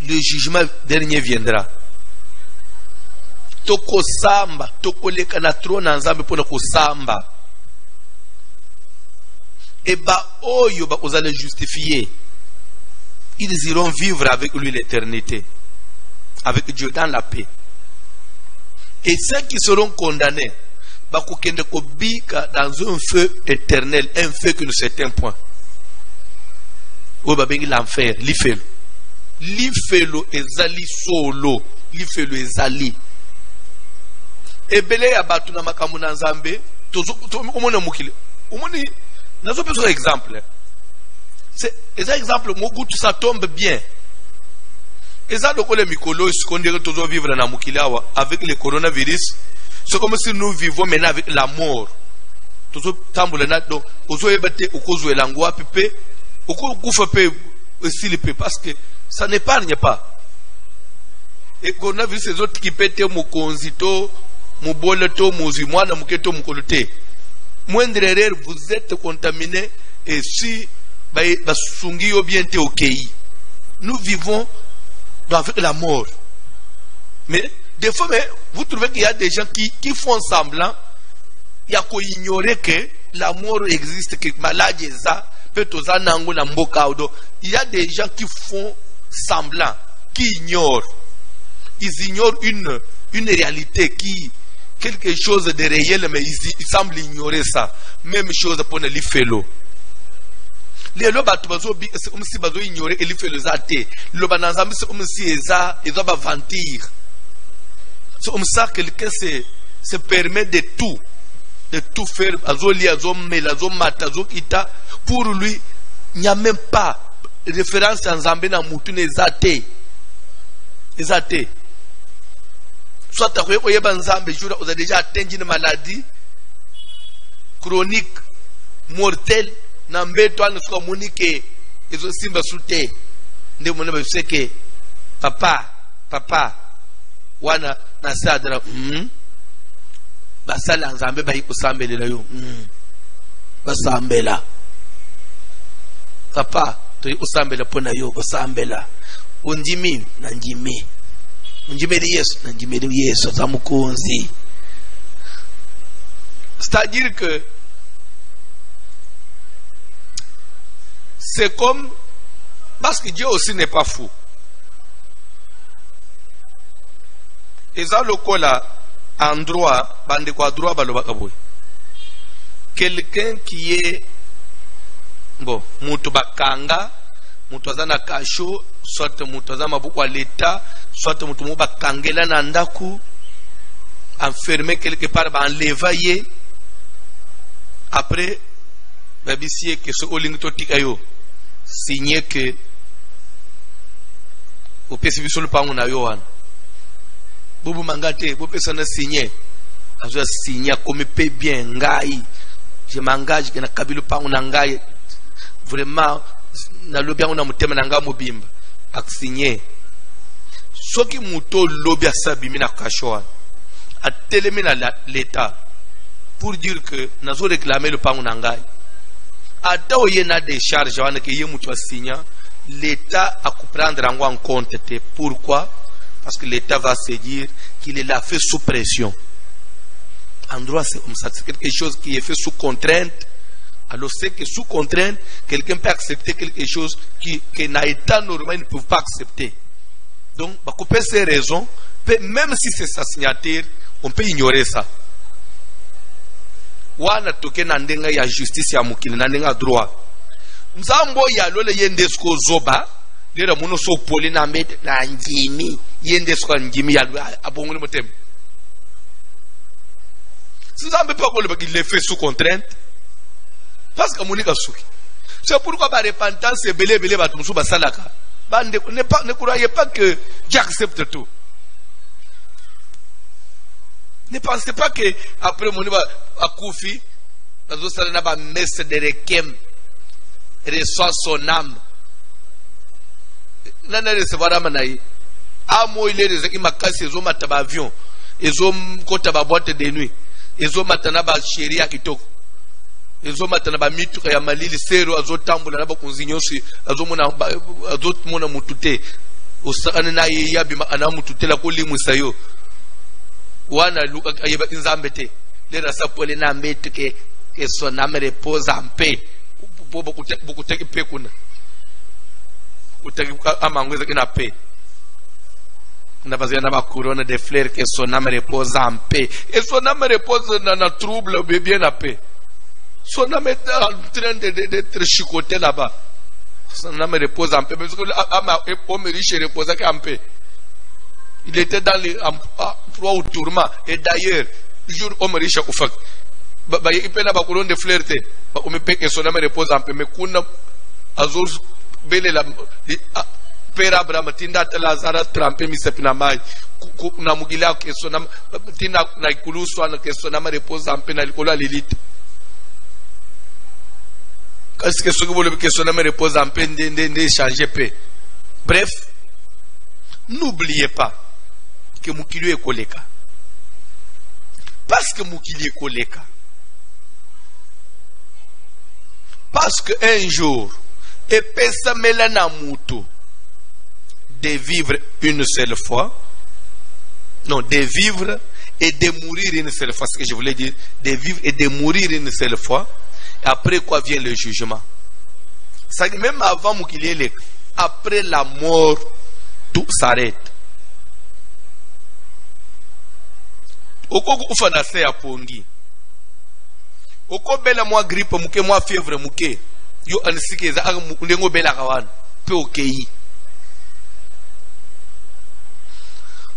A: Le jugement dernier viendra. Toko samba, toko leka na trône nzambe pona ko samba. Et ba oyo ba vous allez justifier. Ils iront vivre avec lui l'éternité, avec Dieu dans la paix. Et ceux qui seront condamnés bakokende kobika dans un feu éternel, un feu qui ne s'éteint point. Ou babengi l'enfer, l'ifelo. L'ifelo ezali solo, l'ifelo ezali. Ebele ya batu na makamu na nzambe, omona mukile. Omoni, nazo besoin exemple. C'est exemple mogutu ça tombe bien. Eza lokole mikolo sikondere tozo vivre na mukile awa avec le coronavirus. C'est comme si nous vivons maintenant avec la mort. Tozo tambule na do ozo ebate okozo elangwa pepe oko kufa pe silipe parce que ça n'épargne pas. Et qu'on a vu ces autres qui pété mokonzito moboleto mozimwana muketo mukolote. Moindre erreur vous êtes contaminé et si basungi yo bien te okei. Nous vivons avec la mort. Mais des fois, vous trouvez qu'il y a des gens qui font semblant, il y a qu'à ignorer que la mort existe, que maladie est ça, il y a des gens qui font semblant, qui ignorent. Ils ignorent une réalité quelque chose de réel, mais ils semblent ignorer ça. Même chose pour les fellows. Les lobato c'est comme si bazo ignorer les fellows zate. Le bananzambi c'est comme si ils doivent mentir. C'est comme ça que quelqu'un se permet de tout faire, pour lui, il n'y a même pas référence en Zambé na Moutune Ezate. Soit tu as déjà atteint une maladie chronique, mortelle, n'ambé-toi ne soit monique, et aussi me souté. Ne me sais que papa, wana nasadra basala nzambe bayi kusambela yo basambela papa to usambela pona yo basambela unjimi na njimi unjimeli Yesu na njimeli Yesu tamukonzi. C'est-à-dire que c'est comme parce que Dieu aussi n'est pas fou. Et ça, le là, en droit, bande quoi droit, baloba kaboy. quelqu'un qui est bon, mutu bakanga, mutu azana kasho, soit mutu azana mabuku à l'état, soit mutu mo bakangela na ndaku, enfermé quelque part, enlevé. Après, babisier que ce oling totika yo signé que au PCB sur le pan on a yo an. Boubou mangate, boubou personne signé. Azo signé comme paie bien ngai. Je m'engage que na kabilo pa on ngai. Vraiment na lobia on a mutema nanga mobimba. Ak signé. Soki muto lobia sabimi na kashoa. A telemi na l'état pour dire que nazo réclamer le pan on ngai. Ata oye na décharge wana ke ye mutu signa, l'État a pu prendre en compte. Pourquoi? Parce que l'État va se dire qu'il l'a fait sous pression. En droit, c'est comme ça. C'est quelque chose qui est fait sous contrainte. Alors c'est que sous contrainte, quelqu'un peut accepter quelque chose que n'a état normal, il ne peut pas accepter. Donc, pour couper ces raisons, même si c'est sa signature, on peut ignorer ça. Wana toke na ndenga ya justice ya mukili na ndenga droit. Mzambo ya lole yendesko zoba, lera muno so poli na mete na njimi, yendesko njimi ya abongoli motem. Si Nzambe pas qu'on le fait sous contrainte, parce que monika souki. C'est pourquoi ba repentance belé ba tumusu ba salaka. Ba ne croyez pas que j'accepte tout. Ne pensez pas que après mon à Koufi, nous allons avoir messe de requiem, reçoit son âme. N'a recevoir la manaï. Ah, moi, il est les makas, ils ont mataba avion, ils ont kotaba boîte de nuit, ils ont matanaba chéri à kitoko, ils ont matanaba mitu ya malili sero, ils ont tamboula na ba konzinyosi, ils ont mona mutute, au sakane na yabi ana mutute la koli musayo. Wana luka ayeba Nzambete le rasa pole na mbetu ke son âme repose en paix pour beaucoup teki paix kuna utaki amangweza kina paix na bazia na ba couronne de fleurs que son âme repose en paix et son âme repose dans trouble bien en paix. Son âme est en train d'être chicoté là-bas. Son âme repose en paix parce que l'homme riche repose en paix. Il était dans les trois ou tourments. Et d'ailleurs, le jour où on riche au fac, il peut avoir couronne de flirter. On me paie que son âme repose en paix. Mais qu'on a azur belle la père Abraham tinda Lazare trempé mi sepina mai. Na mugila que son âme tinda na ikulu soit que son âme repose en paix na likola l'élite. Qu'est-ce que ce que vous voulez que son âme repose en paix de changer paix. Bref, n'oubliez pas que mukili est koleka. Parce que mukili est koleka. Parce que un jour, et pesa melana muto de vivre une seule fois. Non, de vivre et de mourir une seule fois. Ce que je voulais dire, de vivre et de mourir une seule fois. Et après quoi vient le jugement. Ça, même avant mukili est après la mort, tout s'arrête. Oko kufa na se ya pongi. Oko bela mwa grippe muke mwa fièvre muke. Yo anisike za ndengo bela kawana. Pe okei.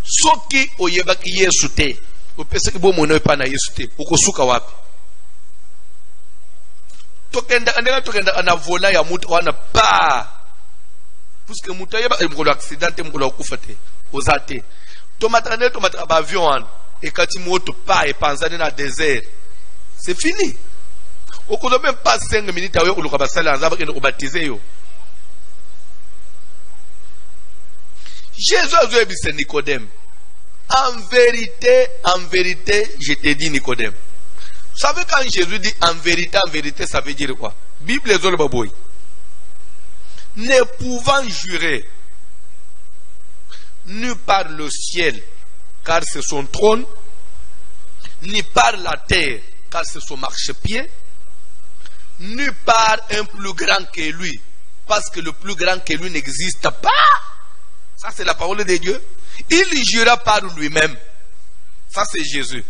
A: Soki oyeba ki Yesu te. Opese ki bo mono pa na Yesu te. Okosuka wapi? Tokenda ana vola ya mutu wana pa. Puisque mutu yeba mkolo accident mkolo kufa te. Ozate. Tomata ba avion wana. Et quand tu montes pas et penses dans le désert, c'est fini. Au cours de même pas 5 minutes, tu vas baptiser. Jésus a dit Nicodème. En vérité, je te dis Nicodème. Vous savez quand Jésus dit en vérité, ça veut dire quoi? Bible les autres baboy. Ne pouvant jurer ni par le ciel, car c'est son trône, ni par la terre, car c'est son marchepied, ni par un plus grand que lui, parce que le plus grand que lui n'existe pas. Ça, c'est la parole de Dieu. Il jura par lui-même. Ça, c'est Jésus.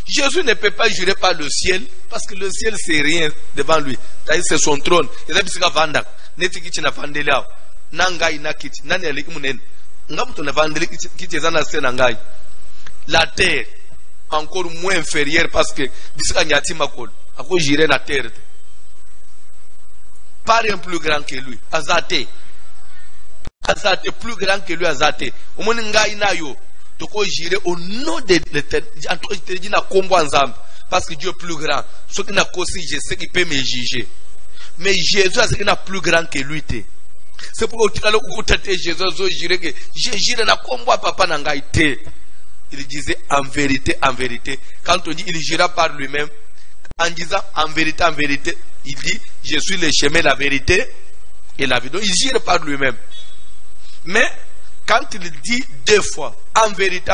A: Jésus ne peut pas jurer par le ciel, parce que le ciel c'est rien devant lui. C'est son trône. La terre, encore moins inférieure, parce que la terre. Pas un plus grand que lui. Azate. Azate, plus grand que lui, Azate. Au moins, tu peux gérer au nom de l'éternel. Parce que Dieu est plus grand. Ce qui n'a qu'au je sais qu'il peut me juger. Mais Jésus, c'est qu'il n'a plus grand que lui. C'est pourquoi Jésus jure que je jure na combo papa nangaïté. Il disait en vérité, quand on dit il jura par lui-même, en disant en vérité, il dit je suis le chemin, la vérité et la vie. Donc il jure par lui-même. Mais quand il dit deux fois en vérité,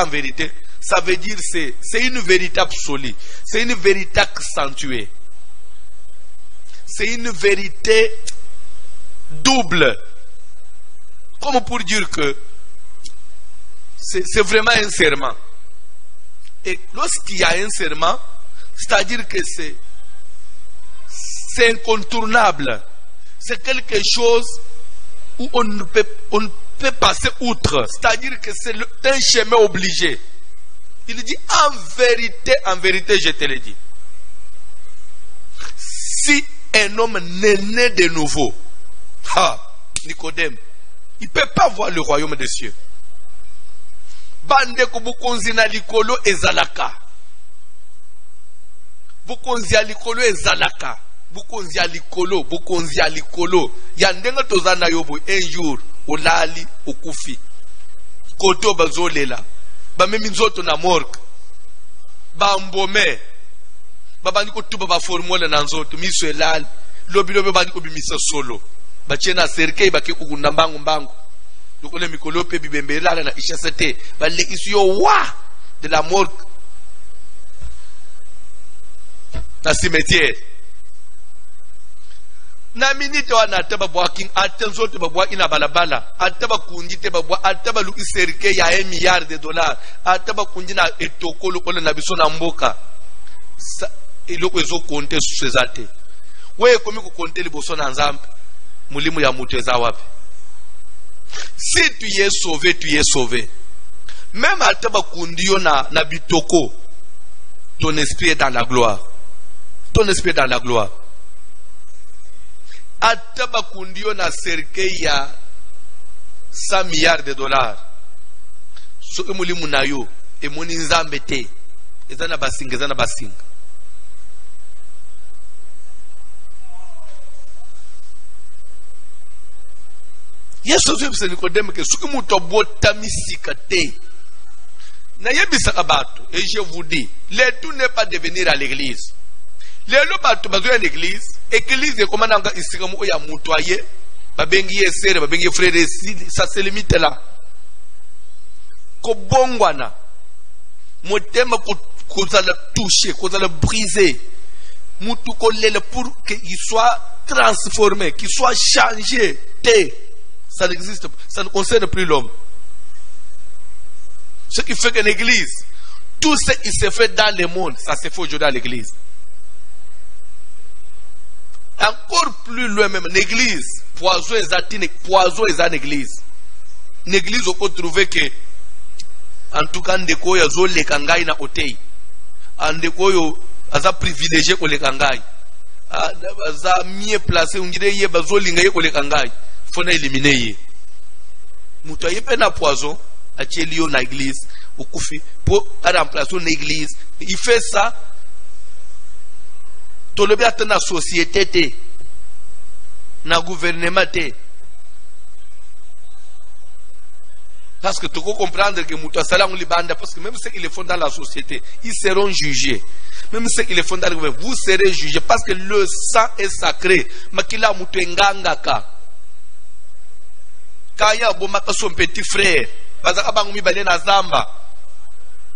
A: ça veut dire c'est une vérité absolue, c'est une vérité accentuée, c'est une vérité double. Comme pour dire que c'est vraiment un serment. Et lorsqu'il y a un serment, c'est-à-dire que c'est incontournable. C'est quelque chose où on ne peut passer outre. C'est-à-dire que c'est un chemin obligé. Il dit en vérité, je te le dis. Si un homme n'est né de nouveau, Nicodème, il ne peut pas voir le royaume des cieux. Bande ko bukonzi na likolo ezalaka. Bukonzi ya likolo ezalaka. Bukonzi ya likolo. Ya ndenga tozana yobo un jour olali okufi. Koto bazolela. Ba memi nzoto na morgue. Ba mbome. Baba ndiko tuba ba formule na nzoto miso elali. Lobi bandi ko bimisa solo. Ba chena serkei ba ke kugunda mbangu. Donc les micolope bibembela na ICCT ba le isio wa de la morgue na cimetière na minute wana taba walking attention to babwa ina balabala ataba kunji te babwa ataba lu iserike ya $1 milliard ataba kunji na etokolo kole na biso na mboka eloko ezo compter sur ces athées we komi ko compter liboso na nzambe mulimu ya mutu eza wapi? Si tu es sauvé, tu es sauvé. Même à Tabakundio na bitoko, ton esprit est dans la gloire. Ton esprit est dans la gloire. À Tabakundio na cercueil ya $100 milliards. Ce que muli munayo et moni nzambete, ezana basinga. Yesu c'est Nicodème que ce que muto bota misika te. Na yebisaka bato et je vous dis, le tout n'est pas de venir à l'église. Le bato bazo à l'église, église comment nanga isika mo ya mutoye, babengi yesere, babengi frère, ça se limite là. Ko bongwana. Motema ko za la toucher, ko za la briser. Mutu ko lele pour qu'il soit transformé, qu'il soit changé te. Ça n'existe pas, ça ne concerne plus l'homme. Ce qui fait qu'une église, tout ce qui se fait dans le monde, ça se fait aujourd'hui à l'église. Encore plus loin même, l'église, poison est à l'église. L'église, on peut trouver que, en tout cas, ndeko ya zo le kangai na otei. Ndeko yo, aza privilégié ko le kangai. Aza mieux placé, on dirait ye bazo lingaye ko le kangai. Faut éliminer ye. Moutoye pe na poison, a tchelio na église, au koufi, pour remplacer une église. Il fait ça. Tolobi a na société te, na gouvernement te. Parce que tu peux comprendre que Moutoye Salam Libanda, parce que même ceux qui le font dans la société, ils seront jugés. Même ceux qui le font dans le gouvernement, vous serez jugés. Parce que le sang est sacré. Makila Moutoye Ngangaka. Kaya bomaka son petit frère,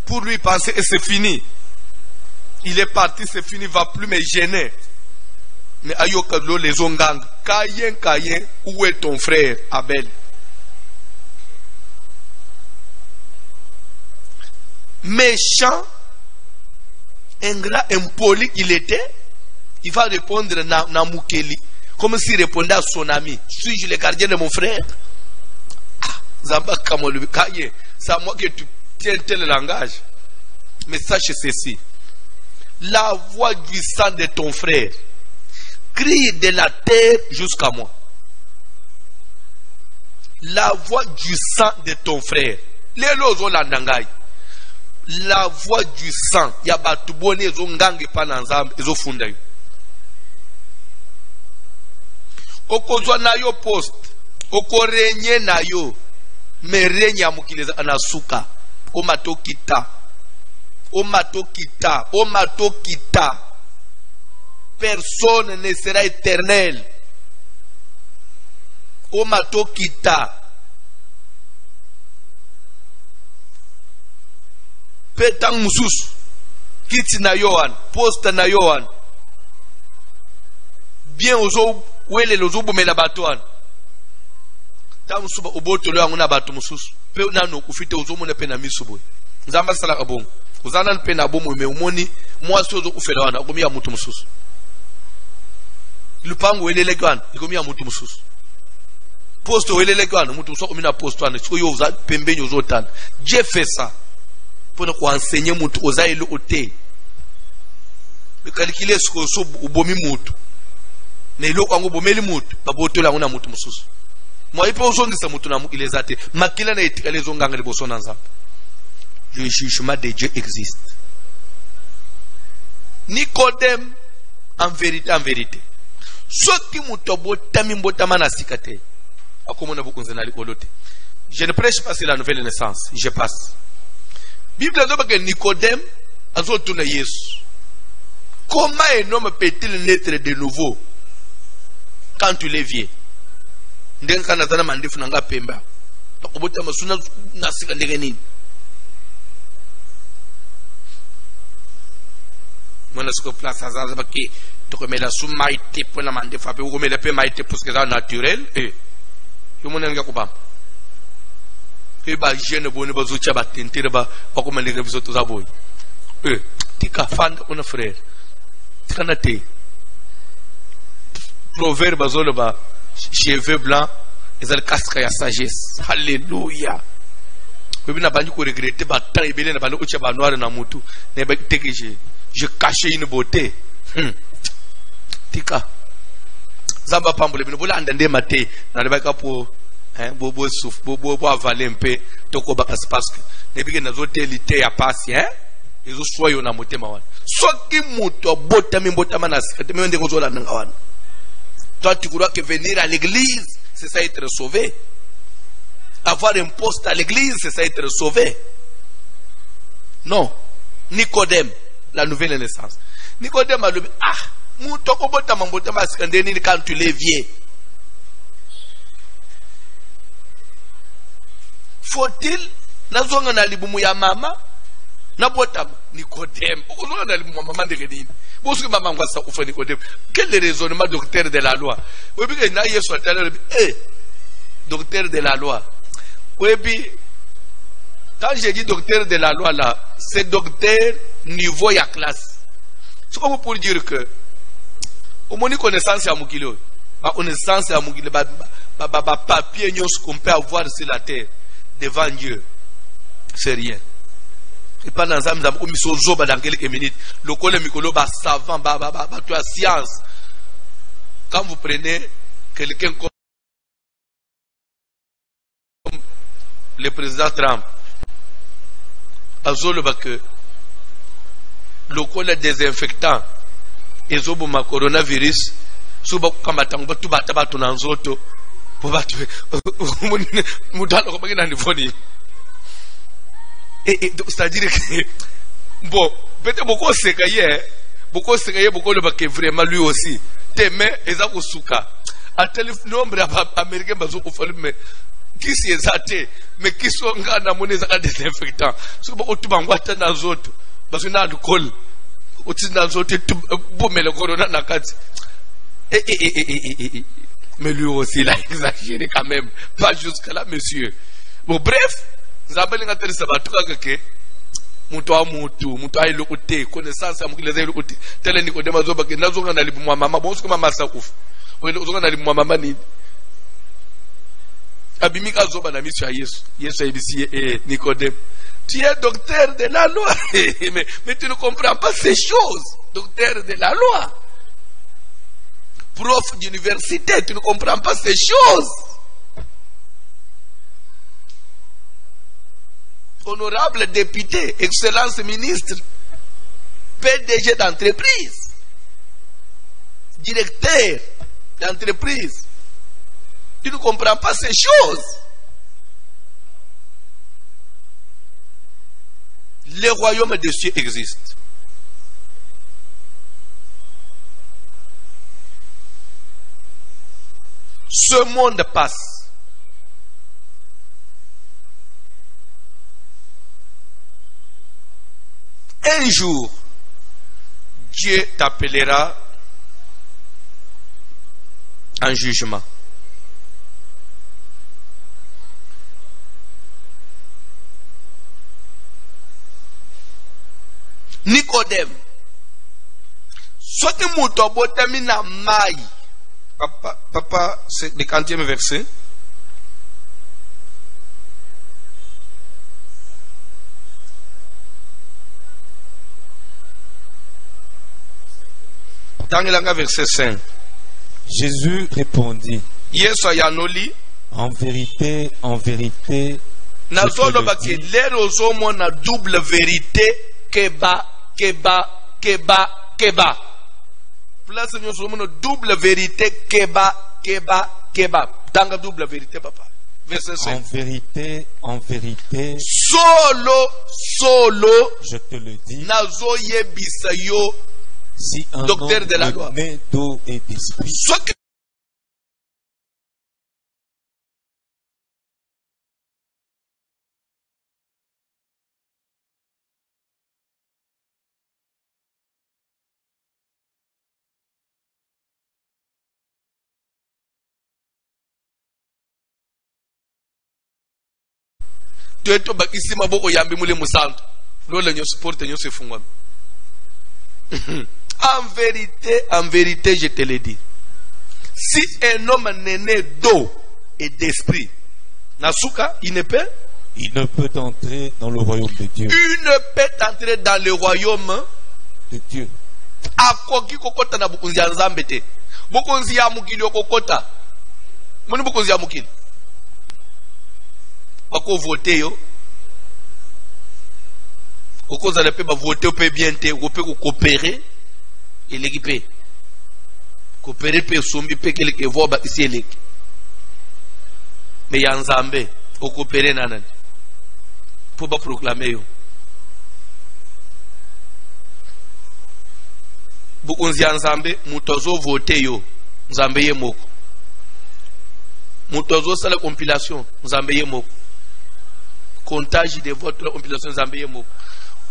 A: pour lui penser et c'est fini. Il est parti, c'est fini, va plus me gêner. Mais ayokalo les ongang, Kayen, où est ton frère Abel? Méchant ingrat, impoli qu'il était, il va répondre na Mukeli, comme s'il répondait à son ami. Suis-je le gardien de mon frère? Zamba Kamolu, c'est à moi que tu tiens tel langage. Mais sache ceci. La voix du sang de ton frère crie de la terre jusqu'à moi. La voix du sang de ton frère. Les lozo landangai. La voix du sang. Yabatubone ezo ngange pananzam ezo fundayo. Okozwa na yo post. Okorenye na yo. Merenye amukileza anasuka. Omatokita. Omatokita. Omatokita. Personne ne sera éternel. Omatokita. Petang musus. Kiti na yohan. Posta na yohan. Bien ozo. Wele lozo bomela batoan. Tamu suba oboto lo anguna batu musus. Pe nano kufite ozo mona pena misubo. Nzamba sala kabong. Uzana pena bomo me umoni mwasi ozo kufela wana akomi ya mutu musus. Lupango welele kwana ikomi ya mutu musus. Posto welele kwana mutu musus komina posto wana chiko yo uza pembenyo zotana. Dieu fait ça pour nous enseigner mutu oza elo ote. Me calculer ce que so ubomi mutu. Mais lo kwango bomeli mutu baboto la ngona mutu mususu. Moi ipo uzongisa mutu na ilezate makila na etika lezo nganga liboso na nzapa. Le jugement de Dieu existe. Nicodème en vérité. Soki mutu botami mbotama na sikate. Akomona bokunzena likolote. Je ne prêche pas sur la nouvelle naissance, je passe. Bible dit que Nicodème a tourné Jésus. Comment un homme peut-il naître de nouveau quand tu l'es vieux? Ndenge kana tana mandefu nanga pemba. Takobota masuna nasika ndenge nini? Mwana siko place azaza baki tokomela sumaite pona mandefu ape ukomela pe maite parce que ça naturel yo mona nga kubamba. Et bah jeune bonne bazucha batentere ba bakomela ngebiso toza boy. Tika fan on frère. Tika na te. Proverbe zolo ba cheveux blancs ezal casque ya sagesse. Alléluia. Ko bina bandu ko regretter ba tan ebele na bandu ucha ba noir na mutu ne ba teke je cachais une beauté. Tika. Zamba pambole bino bola andande mate na ba ka po bobo souf bobo avaler un peu toko ba parce que ne bige na zotelité ya passe ezo soyo na motema wana. Soki muto botami mbotama na sikate me ndeko zola nanga wana. Toi, tu crois que venir à l'église, c'est ça être sauvé. Avoir un poste à l'église, c'est ça être sauvé. Non. Nicodème, la nouvelle naissance. Nicodème a dit, quand tu l'es vieux. Faut-il, nazonga na libumu ya mama, na botama, Nicodème. Nazonga na libumu ya mama de Redine. Parce que maman va ça ouvrir Nicodème. Quel est le raisonnement docteur de la loi? Oui, bien que naïe soit allé, docteur de la loi. Oui, bien quand j'ai dit docteur de la loi là, c'est docteur niveau ya classe. C'est comme pour dire que au moins connaissance à Mukilo, ma connaissance à Mukilo, papier qu'on peut avoir sur la terre devant Dieu, c'est rien. Et pendant ça, nous avons mis sur Zoba dans quelques minutes. Le collègue Mikolo, savant, tu as science. Quand vous prenez quelqu'un comme le président Trump, à Zoloba que le collègue désinfectant, et Zoboma coronavirus, Suba Kamatang, tout batabato dans Zoto, pour battre, Moudalo, comme il a une c'est-à-dire que bon, peut-être beaucoup s'écailler, beaucoup le bac vraiment lui aussi. Teme ezako suka. À tel nombre américain bazo faire mais qui s'y est mais qui sont na monnaie zaka désinfectant. So beaucoup tout bangwata na zoto. Parce que na alcool. Oti na zoto tout bombe le corona na kati. Mais lui aussi il a exagéré quand même. Pas jusqu'à là monsieur. Bon bref, mutu ayi lokote connaissance amukile za lokote tele Nikodemo azoba ke nazonga na libu mama bonso kama masa kufu wele uzonga na libu mama nini abimika azoba na misu ya Yesu ibisi Nikodemo. Tu es docteur de la loi mais tu ne comprends pas ces choses. Docteur de la loi, prof d'université, tu ne comprends pas ces choses. Honorable député, excellence ministre, PDG d'entreprise, directeur d'entreprise, tu ne comprends pas ces choses. Le royaume des cieux existe. Ce monde passe. Un jour, Dieu t'appellera en jugement. Nicodème, soki muto botami na mai. Papa, c'est le 40e verset. Dans le verset 5.
B: Jésus répondit,
A: Yesu yanoli,
B: en vérité,
A: nazolo baki lero zomo na double vérité keba. Place nous sommes double vérité keba. Dans double vérité papa. Verset 5.
B: En vérité.
A: Solo.
B: Je te le dis.
A: Nazo yebisa yo.
B: Si un
A: docteur
B: homme
A: de la loi,
B: né d'eau et d'esprit.
A: Tu es tout ici ma boko yambi mule musanto. Lole nyo supporte nyo se fungwa. En vérité, je te le dis. Si un homme n'est né d'eau et d'esprit, Nasuka, il ne peut
B: entrer dans le royaume de Dieu.
A: Il ne peut entrer dans le royaume
B: de Dieu.
A: Akoki kokota na bukunzi ya nzambe te. Bukunzi ya mukili okokota. Moni bukunzi ya mukili. Bako voter yo. Oko za lepe ba voter pe bien te, ko pe ko coopérer et l'équipe. Coopérer pe sombi pe kele ke vo ba isi elek. Mais ya nzambe o coopérer nanani. Pour ba proclamer yo. Bukunzi ya nzambe mutozo voter yo. Nzambe ye moko. Mutozo sala compilation, nzambe ye moko. Comptage de votre compilation nzambe ye moko.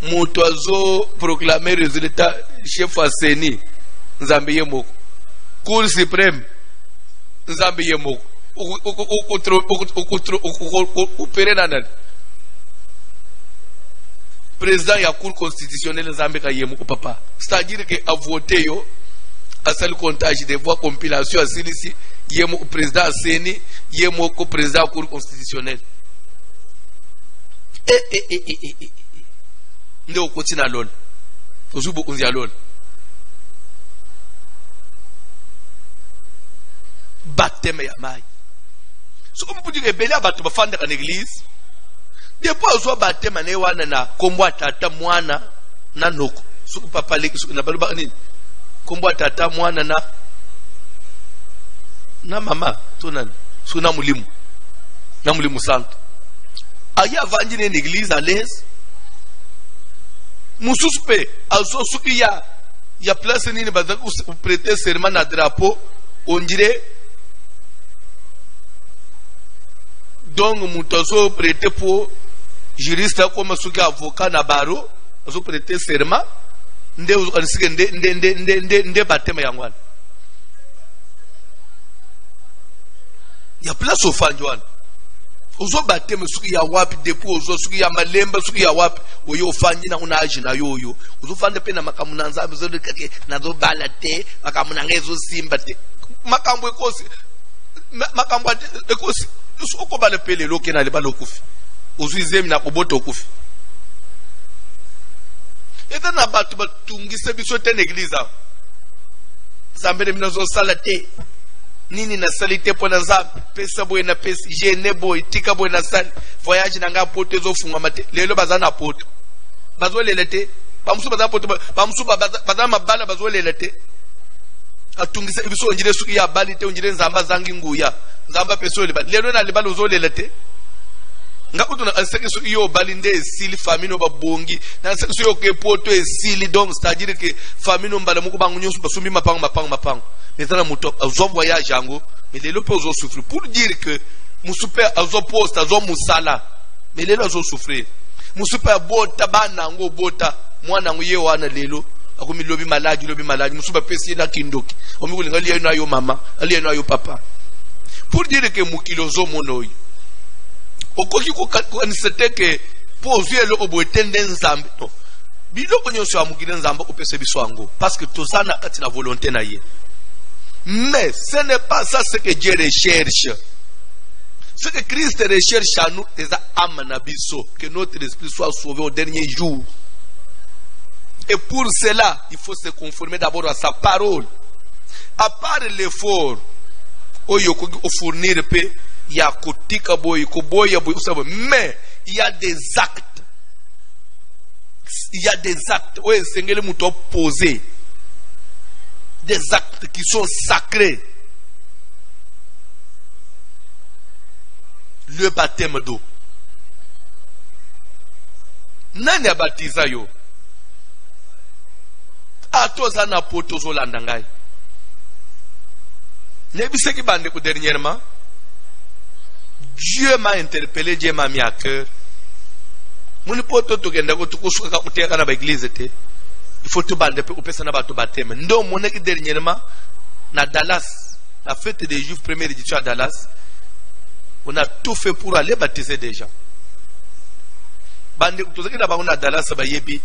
A: Mutozo proclamer résultat chef Aseni nzambe ye moko. Cour suprême nzambe ye moko. Opérer nanani. Président ya cour constitutionnelle nzambe ka ye moko papa. C'est-à-dire que a voté yo à seul comptage de voix compilation asilisi ye moko président Aseni ye moko président cour constitutionnelle. Nde okoti na lol ozubo kunzi ya lol baptême ya mai so comme pour dire beli abato bafanda ka église depuis ozo baptême na wana na kombo tata mwana na noko so papa leki so na baloba nini kombo tata mwana na mama to nani so na mulimu santo aya vanji na église à l'aise mususpe azo suki ya place nini baza prêter serment na drapeau on dirait donc mutazo prêter pour juriste comme suki avocat na baro azo prêter serment nde uzanisike nde batema yangwana ya place ofanjwana Uzo bateme suki ya wapi depo uzo suki ya malemba suki ya wapi oyo fanyi na unaji na yoyo uzo fande pe na makamuna nzambe zo kake na zo balate makamuna ngezo simba te makambo ekosi makambo ekosi uko bale pele loke na le balokufi uzo izemi na koboto kufi eta na batu batungise biso te na eglize zambele minazo salate nini na salite pona za pesa boy na pesa jene boy tika boy na sal voyage na nga poto ezofunga mate lelo bazana poto bazolela te bamusu bazana poto bamusu bazana mabala bazolela te atungisa ibiso njire suki ya bali te njire nzamba zangi nguya nzamba peso lelo na libalo zolela te nga utuna aseke su iyo bali nde esili famino babongi na aseke su yo ke poto esili donc c'est-à-dire que famino mbala muko bangu nyosu basumbi mapango mais muto azo voyage yango mais lelo pe ozo souffrir pour dire que musupe azo poste azo musala mais lelo azo souffrir musupe bota bana ngo bota mwana ngo ye wana lelo akumi lobi maladi musupe pesi na kindoki omiko linga liya na yo mama aliya na yo papa pour dire que mukilozo monoyi okoki ko kanisete ke pozu elo obwetende nzambe no biloko nyonso ya mukile nzambe opese biso yango parce que tozana kati na volonté na ye. Mais ce n'est pas ça ce que Dieu recherche. Ce que Christ recherche à nous, c'est que notre esprit soit sauvé au dernier jour. Et pour cela, il faut se conformer d'abord à sa parole. À part l'effort, mais il y a des actes. Il y a des actes. Oui, c'est ce que nous posé. Des actes qui sont sacrés. Le baptême d'eau. Nani a baptisé yo? Atoza na poto zo landangai. Nebise ki bande ko dernièrement. Dieu m'a interpellé, Dieu m'a mis à cœur. Muni poto to genda ko tukusuka ka kuteka na ba église te. Il faut tout bande pour personne n'a pas tout baptême. Non, mon équipe dernièrement, na Dallas, la fête des Juifs première édition à Dallas, on a tout fait pour aller baptiser des gens. Bande, tout ce qui n'a pas on a Dallas, ça va yebi.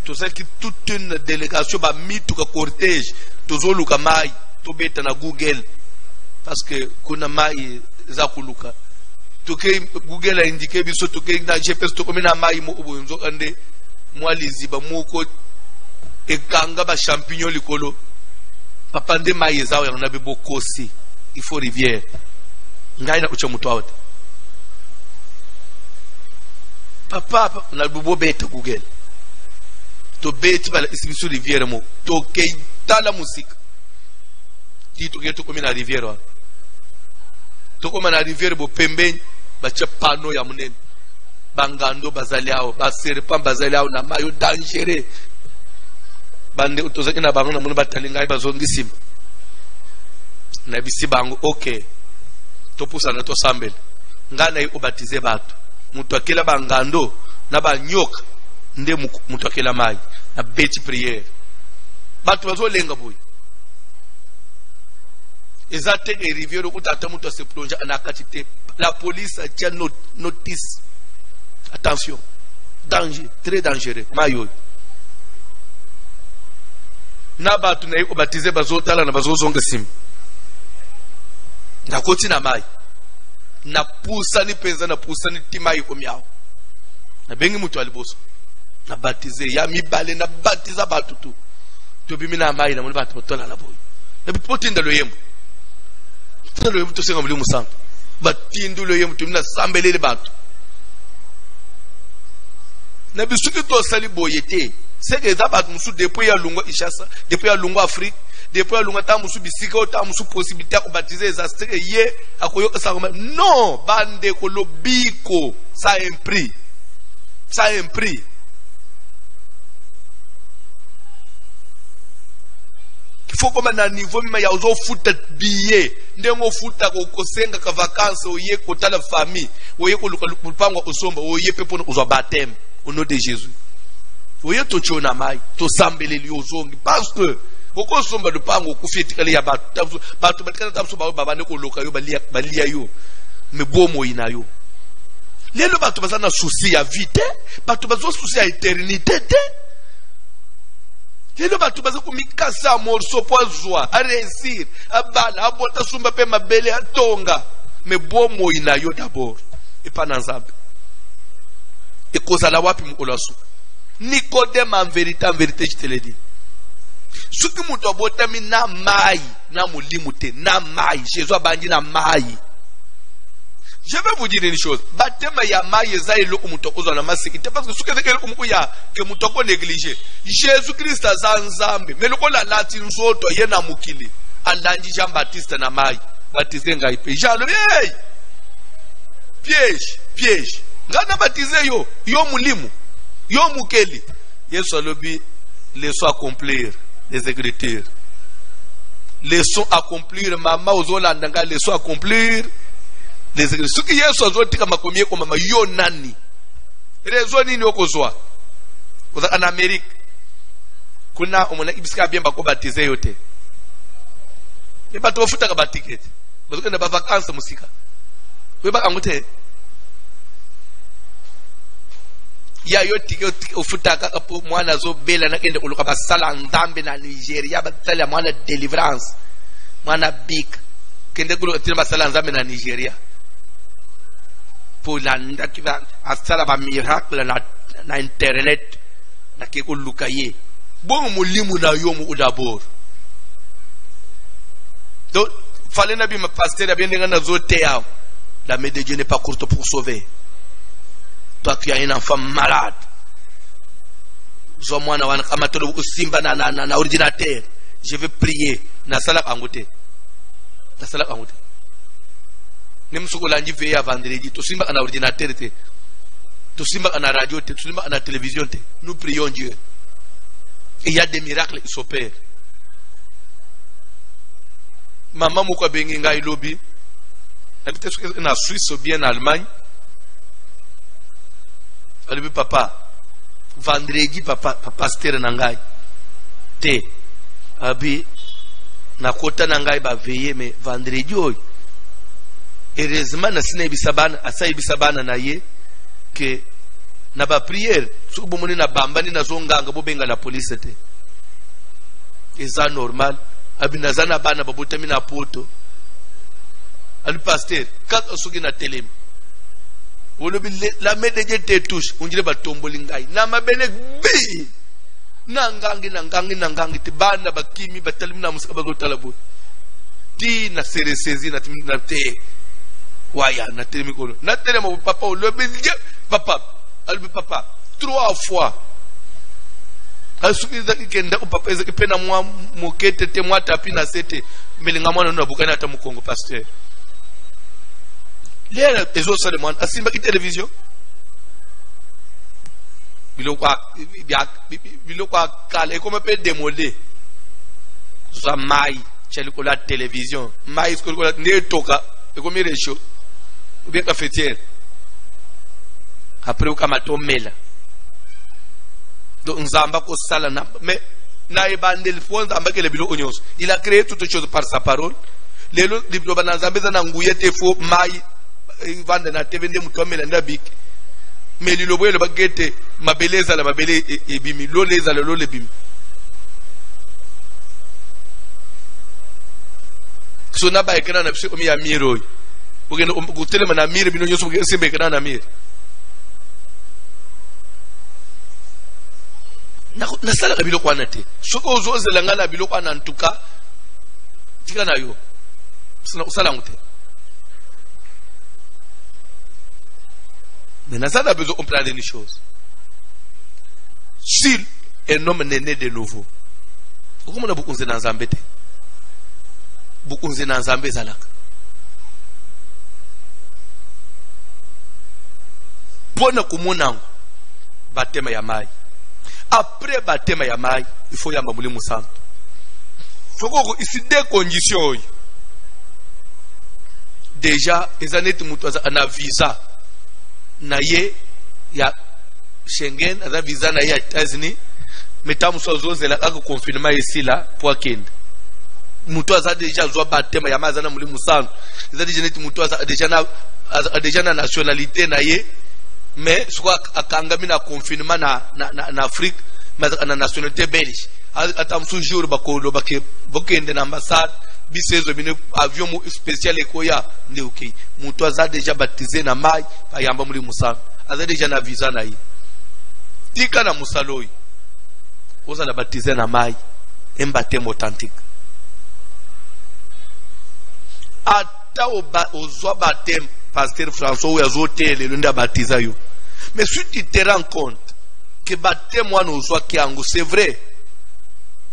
A: Tout ce qui toute une délégation va mis tout le cortège, tout ce luka mai, tout bête na Google, parce que kuna mai zakuluka. Tout que Google a indiqué biso tout que na GPS tout comme na mai mo ubunzo ande moi liziba moko ekanga ba champignon likolo papa nde maïza ya na bebo kosi il faut rivière ngai na ucha mutu awate papa na bebo beta Google to beti bala isibisu rivière mo to keita la musique ti to geto komi na rivière wa to koma na rivière bo pembeni ba cha pano ya munene bangando bazaliao ba serpent bazaliao na mayo dangereux bande utozaki na bango na munu batalinga bazongisima na bisi bango okay topusa na to sambel ngana yi obatize batu mutu akela bangando na banyoka nde mutu akela mai na beti prière batu bazolenga boy ezate e rivière utata mutu se plonger na katite la police a tient notice attention danger très dangereux mayo na batu na yiko batize bazotala na bazozonga simu ndakoti na mai na pusa ni penza na pusa ni tima yiko myao na bengi mutu aliboso na batize ya mibale na batiza batu tu to bimi na mai na muli batu botola la boy na bipotinda lo yembo tolo yembo to senga muli musanto batindu lo yembo to mina sambelele batu na bisuki to sali boyete. C'est que ça va nous depuis à Lungo Ishasa, depuis à Lungo Afrique, depuis à Lungo Tamusu Bisika, Tamusu possibilité de baptiser les astres. Non, bande kolobiko, ça a un prix. Ça a un prix. Il faut comme un niveau, mais il y a aussi foot billet. Ndengo futa ko kosenga ka vacances oye kota la famille, oye ko lupango osomba, oye pepo ozo baptême au nom de Jésus. Oye to chona mai to sambele liozongi parce que oko somba le pango ku fitikale ya batu batkana tamso ba baba ne ko loka yo balia yo me bomo ina yo lelo bato baza na souci ya vite, bato bazo souci ya éternité te. Lelo bato baza kumikasa morso po azwa, a réussir, a bala, a bota sumba pe mabele a tonga. Mais bomo ina yo d'abord. Et pas dans Nzambe. Et cause à la wapi mukolasu. Nicodème en vérité, je te le dis. Ce qui m'a dit, na mai, na mulimute, na mai, Jésus a bandi na mai. Je vais vous dire une chose. Baptême ya mai ezai loko mutoko za na masekite parce que ce que c'est que ya que mutoko négligé. Jésus-Christ a Nzambe, mais loko la lati nzoto ye na mukili. Alandi Jean-Baptiste na mai, baptisé ngai pe. Jean le hey! Piège. Ngana baptisé yo mulimu. Yo mukeli. Yesu alobi leçon accomplir les Écritures. Leçon accomplir mama ozolanda nga leçon accomplir les Écritures. Ce qui Yesu azotika makomie ko mama yo nani. Raison nini okozwa? Koza en Amérique. Kuna omona ibisika bien bako baptiser yote. Ne bato bafuta ka baticket. Bazo na ba vacances musika. Weba angute ya yoti ufutaka apo mwana zo bela na kende kuluka basala Nzambe na Nigeria batala mwana deliverance mwana big kende kuluka tina basala Nzambe na Nigeria polanda kiba asala ba miracle na internet na kekuluka ye bon mulimu na yo mu d'abord donc fallait na bi ma pasteur bien nga na zo teao la main de Dieu n'est pas courte pour sauver. Toi qui as un enfant malade, na ordinateur, je vais prier. Na salak angote. Na salak angote. Nem soko lundi veille à vendredi. To simba na ordinateur te. To simba na radio te. To simba na télévision te. Nous prions Dieu. Et il y a des miracles qui s'opèrent. Maman moko bengi ngai lobi. Peut-être en Suisse ou bien en Allemagne. Alibi papa, vendredi papa pasteur nangai. Te, abi, na kota nangai ba veillé mais vendredi oy. Heureusement na sina ibisabana, asa ibisabana na ye que na ba prière, sou bomoni na bambani na zonganga bobenga la police te. Eza normal, abi nazana bana babutami na poto. Ali pasteur, quand on sougi na télé. La main de Dieu te touche, on dirait ba tomboli ngai. Na mabele bi. Nangangi te bana bakimi batalimi na musika bagotala bo. Ti na sere sezi na timi na te. Waya na tele mikolo. Na tele mo papa o lobi papa. Albi papa 3 fois. Asuki zaki kenda o papa ezaki pena mwa mokete te mwa tapi na sete. Melinga mwana na bukana ata mukongo pasteur. Les autres de moi, asimba ki télévision. Bilokwa kale comme peut démoler. Ça mai, chez la télévision. Mai ce que la ne toka, et comme il est chaud. Ou bien cafetière. Après au kamatomela. Donc Nzamba ko sala na mais na ibandel fond Nzamba ke le bilo onyos. Il a créé toutes choses par sa parole. Les autres diplômes na Nzamba za na nguyete fo mai vanda na tevende mutomela ndabik mais liloboye le bagete mabeleza la mabele ebimi loleza le lole bimi so na ba ekana na pse omi ya miro bogeno gutele na miro bino nyoso sembe ekana na miro na sala kabilo kwana te soko ozozela ngala bilo kwana ntuka tika na yo sala ngute. Mais Nazar a besoin de comprendre une chose. Si un homme n'est né de nouveau, comment on a beaucoup de Nzambe? Beaucoup de Nzambe zalak. Pona kumonango batema ya mai. Après batema ya mai, il faut yamba mulimu santo. Faut ici deux conditions. Déjà, les années de mutu ana visa. Na ye ya Schengen aza visa na ye ya États-Unis metamu so zozela ka confirmer ici là pour kende mutu aza déjà zo batema ya mazana muri musantu aza déjà mutu aza déjà na nationalité na ye mais soit akangami na confinement na Afrique mais na nationalité belge atam toujours bakolo bakende na ambassade bisezo bine avion spécial ekoya ndi okay mutu aza déjà baptisé na mai ayamba muri musalo aza déjà na visa na yi tika na musaloyi oza na baptisé na mai un baptême authentique ata ozwa baptême pasteur François ou azotele le nda baptiza yo mais si tu te rends compte que baptême wana ozwa kiango c'est vrai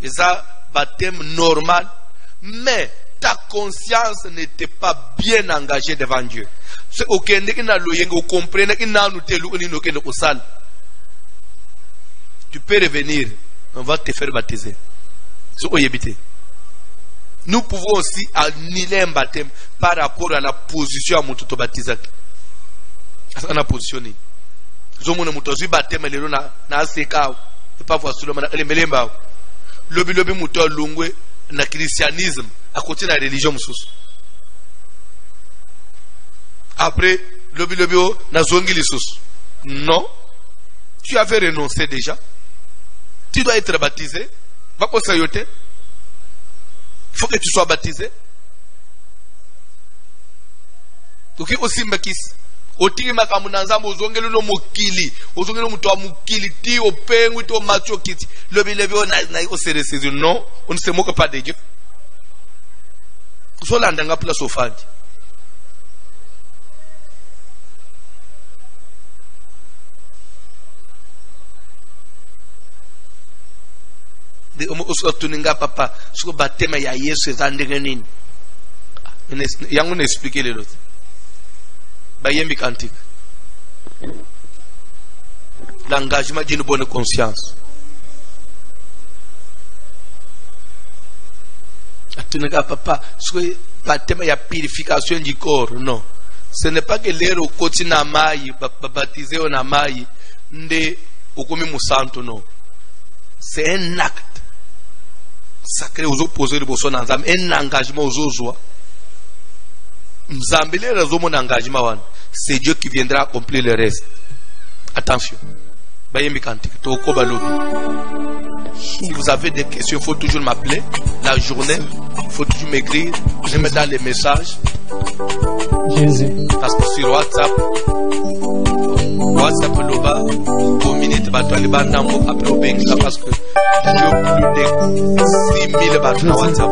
A: eza baptême normal mais ta conscience n'était pas bien engagée devant Dieu. C'est aucun qui n'a l'oyen, vous comprenez qu'il n'a nous telu ni nous qui nous sale. Tu peux revenir, on va te faire baptiser. C'est au yébité. Nous pouvons aussi annuler un baptême par rapport à la position à mon tout baptisé. À la position. Zomo na mutozi baptême lelo na seka et pas voir seulement le melemba. Lobi muto lungwe na christianisme à côté de la religion mususu. Après lobi na zongi lisusu. Non, tu avais renoncé déjà. Tu dois être baptisé. Va pour ça yote. Il faut que tu sois baptisé. Donc aussi makis otingi makamunanza mozongelo no mokili ozongelo muto wa mokili ti opengwi to macho kiti lobi na o serese non on ne se moque pas de Dieu. Zolanda nga place ofandi. De oso tuninga papa soko batema ya Yesu ezandenge nini. Yango na expliquer le lot. Bayembi cantique. L'engagement d'une bonne conscience. Tuninga papa soko batema ya purification du corps, non. Ce n'est pas que l'air au koti na mai baptisé na mai nde okomi musanto, non. C'est un acte sacré aux opposés de Bosson Nzam, un engagement aux autres. C'est Dieu qui viendra accomplir le reste. Attention. Si vous avez des questions, il faut toujours m'appeler. La journée, il faut toujours m'écrire. Je mets dans les messages.
C: Jésus.
A: Parce que sur WhatsApp, Loba, au minute, après au Benga, parce que j'ai plus de 6000 sur WhatsApp.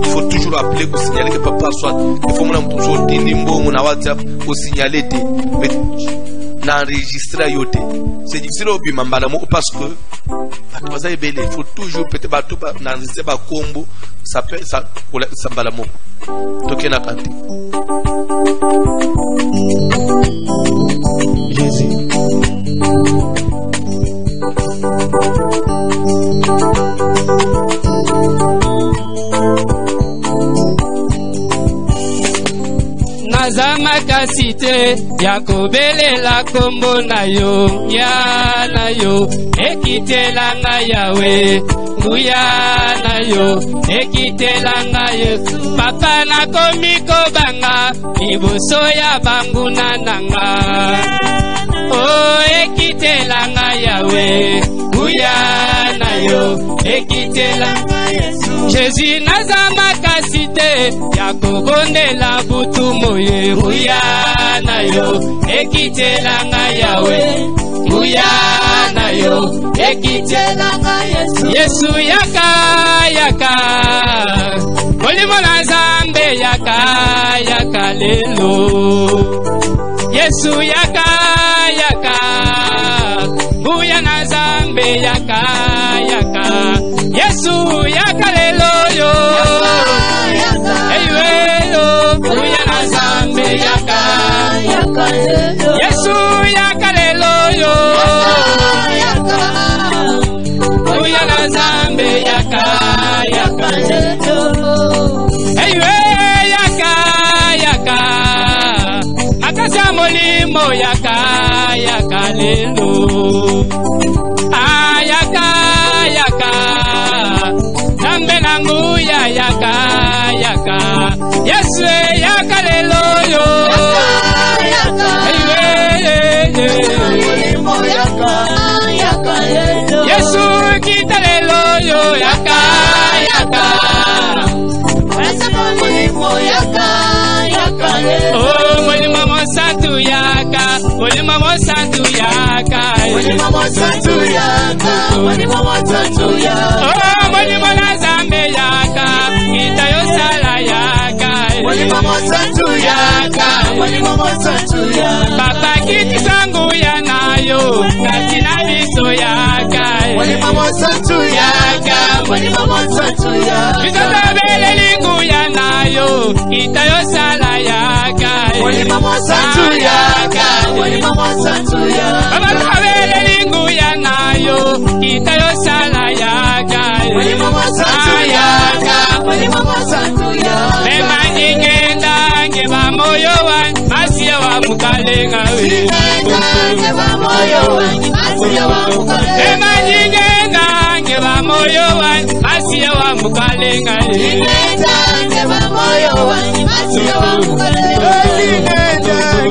A: Il faut toujours appeler pour signaler que papa soit. Il faut toujours dire Nimbo, mon WhatsApp, pour signaler. Mais n'enregistrer yote. C'est difficile au bimambala parce que il faut toujours peut-être n'enregistrer ba combo ça peut ça sambalamo. Tokena kanti.
C: Jésus.
D: Nazama kasite yakobele la kombo na yo ya na yo ekitelanga yawe nguya na yo ekitelanga Yesu papa na komiko banga liboso ya banguna nanga oh ekitelanga yawe nguya na yo ekitelanga Yesu Jésus nazama kasite yakobondela butu moye nguya na yo ekitelanga yawe nguya na yo ekitelanga Yesu yaka molimo na Nzambe yaka lelo Yesu yaka nguya na Nzambe yaka Yesu yaka lelo yo nguya na Nzambe yaka Yesu yaka lelo yo nguya na Nzambe yaka yaka makasa molimo yaka lelo yaka Nzambe na nguya yaka Yesu yaka lelo yo yaka yaka
E: Molimo yaka yaka
D: oh molimo mosantu yaka molimo mosantu yaka
E: Molimo mosantu yaka Molimo mosantu yaka
D: oh molimo na Nzambe yaka kita yosala yaka
E: Molimo mosantu yaka Molimo mosantu yaka
D: papa kiti sangu ya nayo kati na biso yaka
E: Molimo mosantu yaka Molimo mosantu yaka
D: biso tabele lingu ya nayo kita yosala yaka
E: Molimo mosantu yaka Molimo mosantu yaka
D: baba tabele lingu ya nayo kita yosala yaka
E: Molimo mosantu yaka Molimo mosantu yaka
D: mema nyingenda ngeba moyo wa masiya wa mukalenga we
E: ngeba moyo wa masiya wa mukalenga
D: mema nyingenda ngeba moyo wa masiya wa mukalenga
E: ngeba moyo wa masiya wa mukalenga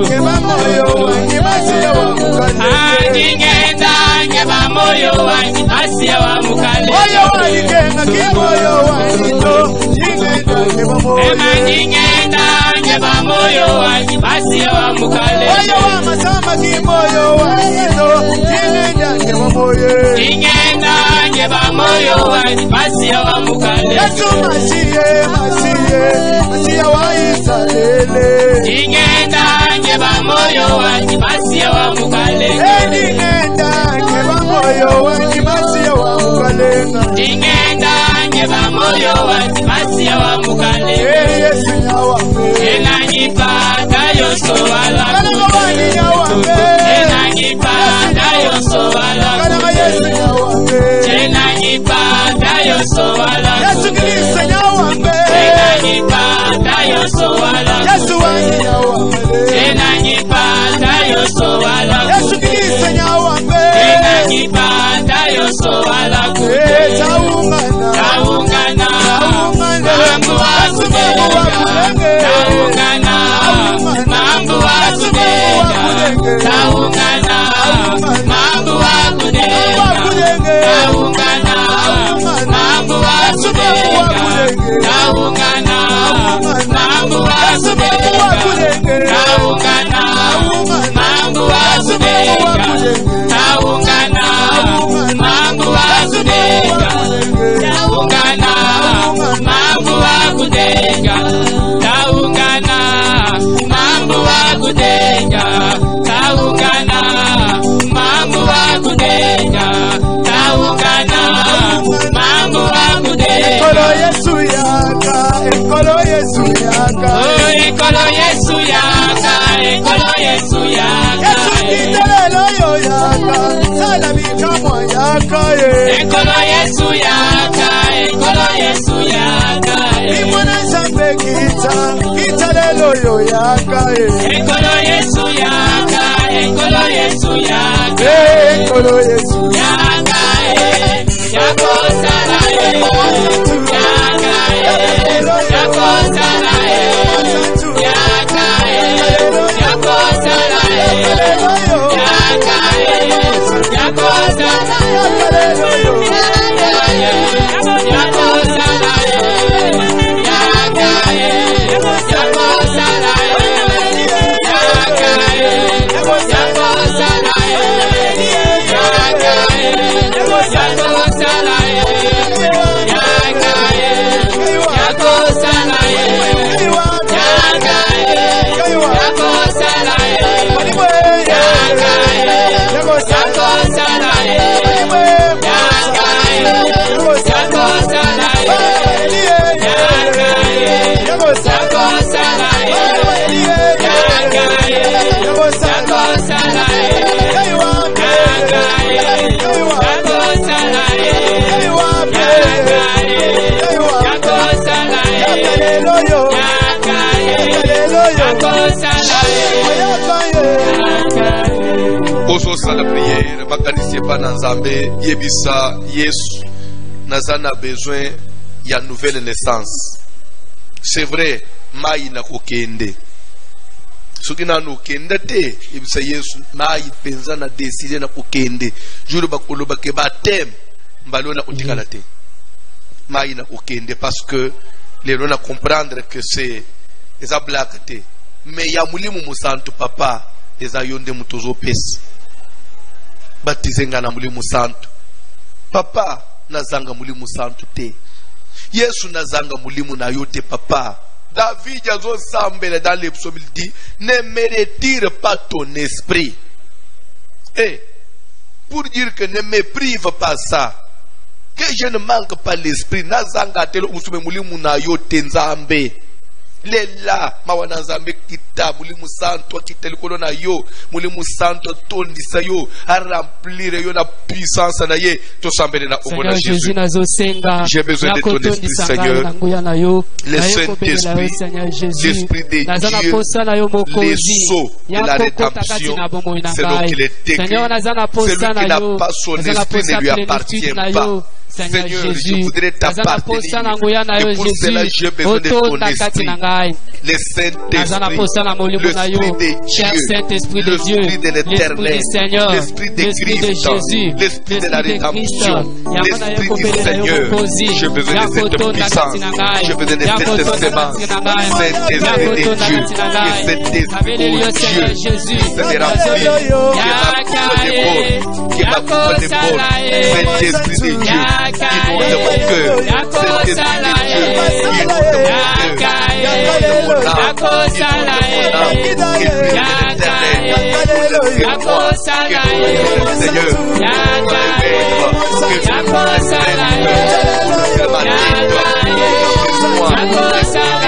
E: ngeba moyo wa masiya wa mukalenga
D: nyingenda ngeba moyo wa masiya wa mukalenga
E: moyo wa ngena moyo wa nito ngenda ngeba moyo
D: mema nyingenda ngeba moyo wa masiya wa mukalenga
E: moyo wa masama moyo wa nito ngenda ngeba moyo
D: nyingenda ngeba moyo wa masiya wa mukalenga
E: Yesu masiye wa Israeli
D: nyingenda ngeba moyo wa masiya wa mukalenga
E: ngenda ngeba moyo wa masiya wa mukalenga
D: nyingenda ngeba moyo wa masiya wa mukalenga
E: Yesu nyawa
D: enanyipata yoso wala enanyipata yoso wala
E: Yesu nyawa
D: enanyipata yoso wala
E: Yesu Kristo nyawa
D: enanyipata yoso wala
E: Yesu nyawa
D: enanyipata yoso wala
E: Yesu Kristo nyawa
D: enanyipata yoso wala
E: taungana
D: taungana mambo wakudenga taungana mambo wakudenga taungana mambo wakudenga taungana mambo wakudenga taungana mambo wakudenga taungana mambo wakudenga taungana mambo wakudenga taungana mambo wakudenga taungana mambo wakudenga taungana mambo wakudenga taungana mambo wakudenga
E: Ekolo Yesu yaka Ekolo Yesu yaka
D: oh ekolo Yesu yaka ekolo Yesu yaka
E: Yesu kitelelo yo yaka Sala bikamwa yaka
D: ekolo Yesu yaka ekolo Yesu yaka
E: Imwana Nzambe kitelelo yo yaka
D: ekolo Yesu yaka ekolo Yesu yaka
E: Ekolo Yesu
D: yaka yakosala yaka yakosala yaka yakosala
A: Ososala prière makanisi pa na Nzambe yebisa Yesu nazana besoin ya nouvelle naissance. C'est vrai mai na kokende soki nanu okende te yebisa Yesu mai penza na décider na kokende juru bakoloba ke batem mbalo na kotikala te maïna okende parce que les gens à comprendre que c'est les ablakate mais ya mulimu musantu papa les ayonde mutozo pesi batizenga na mulimu santu papa nazanga mulimu santu te Yesu nazanga mulimu na yote papa. David a sambele dans les psaumes, il dit ne me retire pas ton esprit. Et pour dire que ne me prive pas ça, que je ne manque pas l'esprit, nazanga telo musume mulimu na yote nzambe. Lela mawana nzambe kita mulimu santo kita likolo na yo mulimu santo tondisa yo a remplir yo na puissance na ye to sambele na omona Jésus. J'ai besoin de ton esprit Seigneur, le Saint-Esprit, l'Esprit de Dieu, les sceaux de la rédemption, c'est lui qui les décrit, celui qui n'a pas son esprit ne lui appartient pas. Seigneur, je voudrais t'appartenir et pour cela j'ai besoin de ton esprit, le Saint-Esprit, l'Esprit de Dieu, l'Esprit de l'Éternel, l'Esprit de Christ, l'Esprit de la rédemption, l'Esprit du Seigneur. J'ai besoin de cette puissance, j'ai besoin de cette semence, Saint-Esprit de Dieu, et cet Esprit de Dieu, c'est rempli, qui m'a coupé l'épaule, Saint-Esprit de Dieu. Qui nous de mon cœur, cet esprit de Dieu, qui nous de mon cœur, qui nous de mon âme, qui nous de mon âme, qui brille de l'éternel, pour le moi, qui nous de Seigneur, pour le maître, que je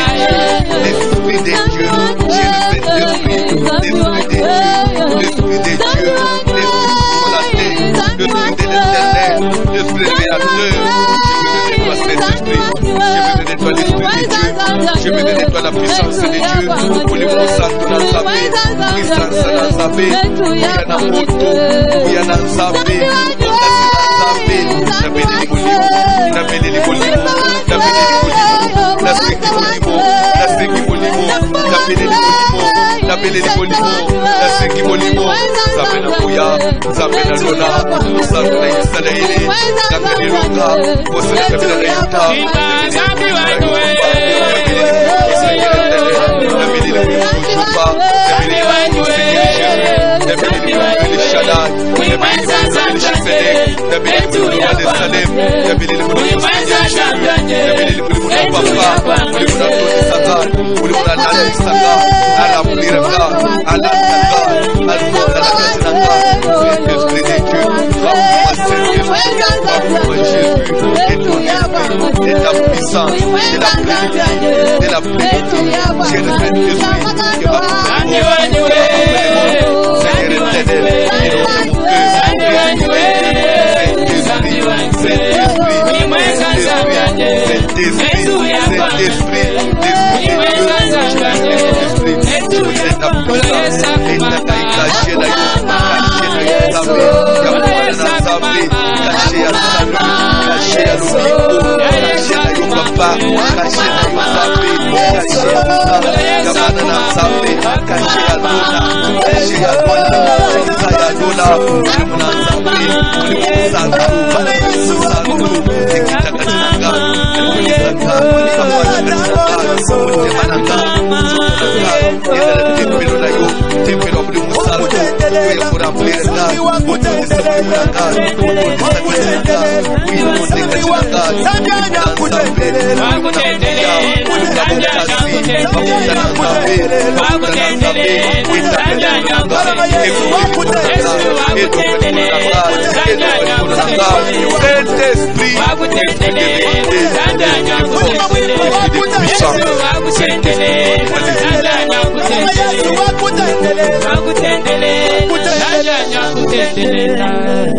A: me l'esprit de Dieu, l'esprit de Dieu, l'esprit de Dieu, l'esprit de l'éternel, l'esprit créateur, je me donne toi la puissance de Dieu, pour les mots santo na zabe, puissance na zabe, ya na moto, ya na zabe, na beli molimo, na beli molimo, na beli molimo, na seki molimo, na seki molimo, na beli molimo, na beli molimo, na seki molimo, zabe na kuya, zabe na lona, santo na Israeli, na beli longa, você na kabila na yuta, zabe na yuta, na beli molimo chupa, na beli molimo Seigneur, na beli molimo Shaddai, na beli molimo Shifene, na beli molimo de Salem, na beli molimo Seigneur, na beli molimo Papa, molimo na Tony Sagar, molimo na Nana Sagar, ala muliranga, ala Sagar, ala Sagar, l'esprit de Dieu, rends-moi Jésus, et ton esprit, et ta puissance, et la plénitude, et la plénitude, j'ai le Saint-Esprit qui va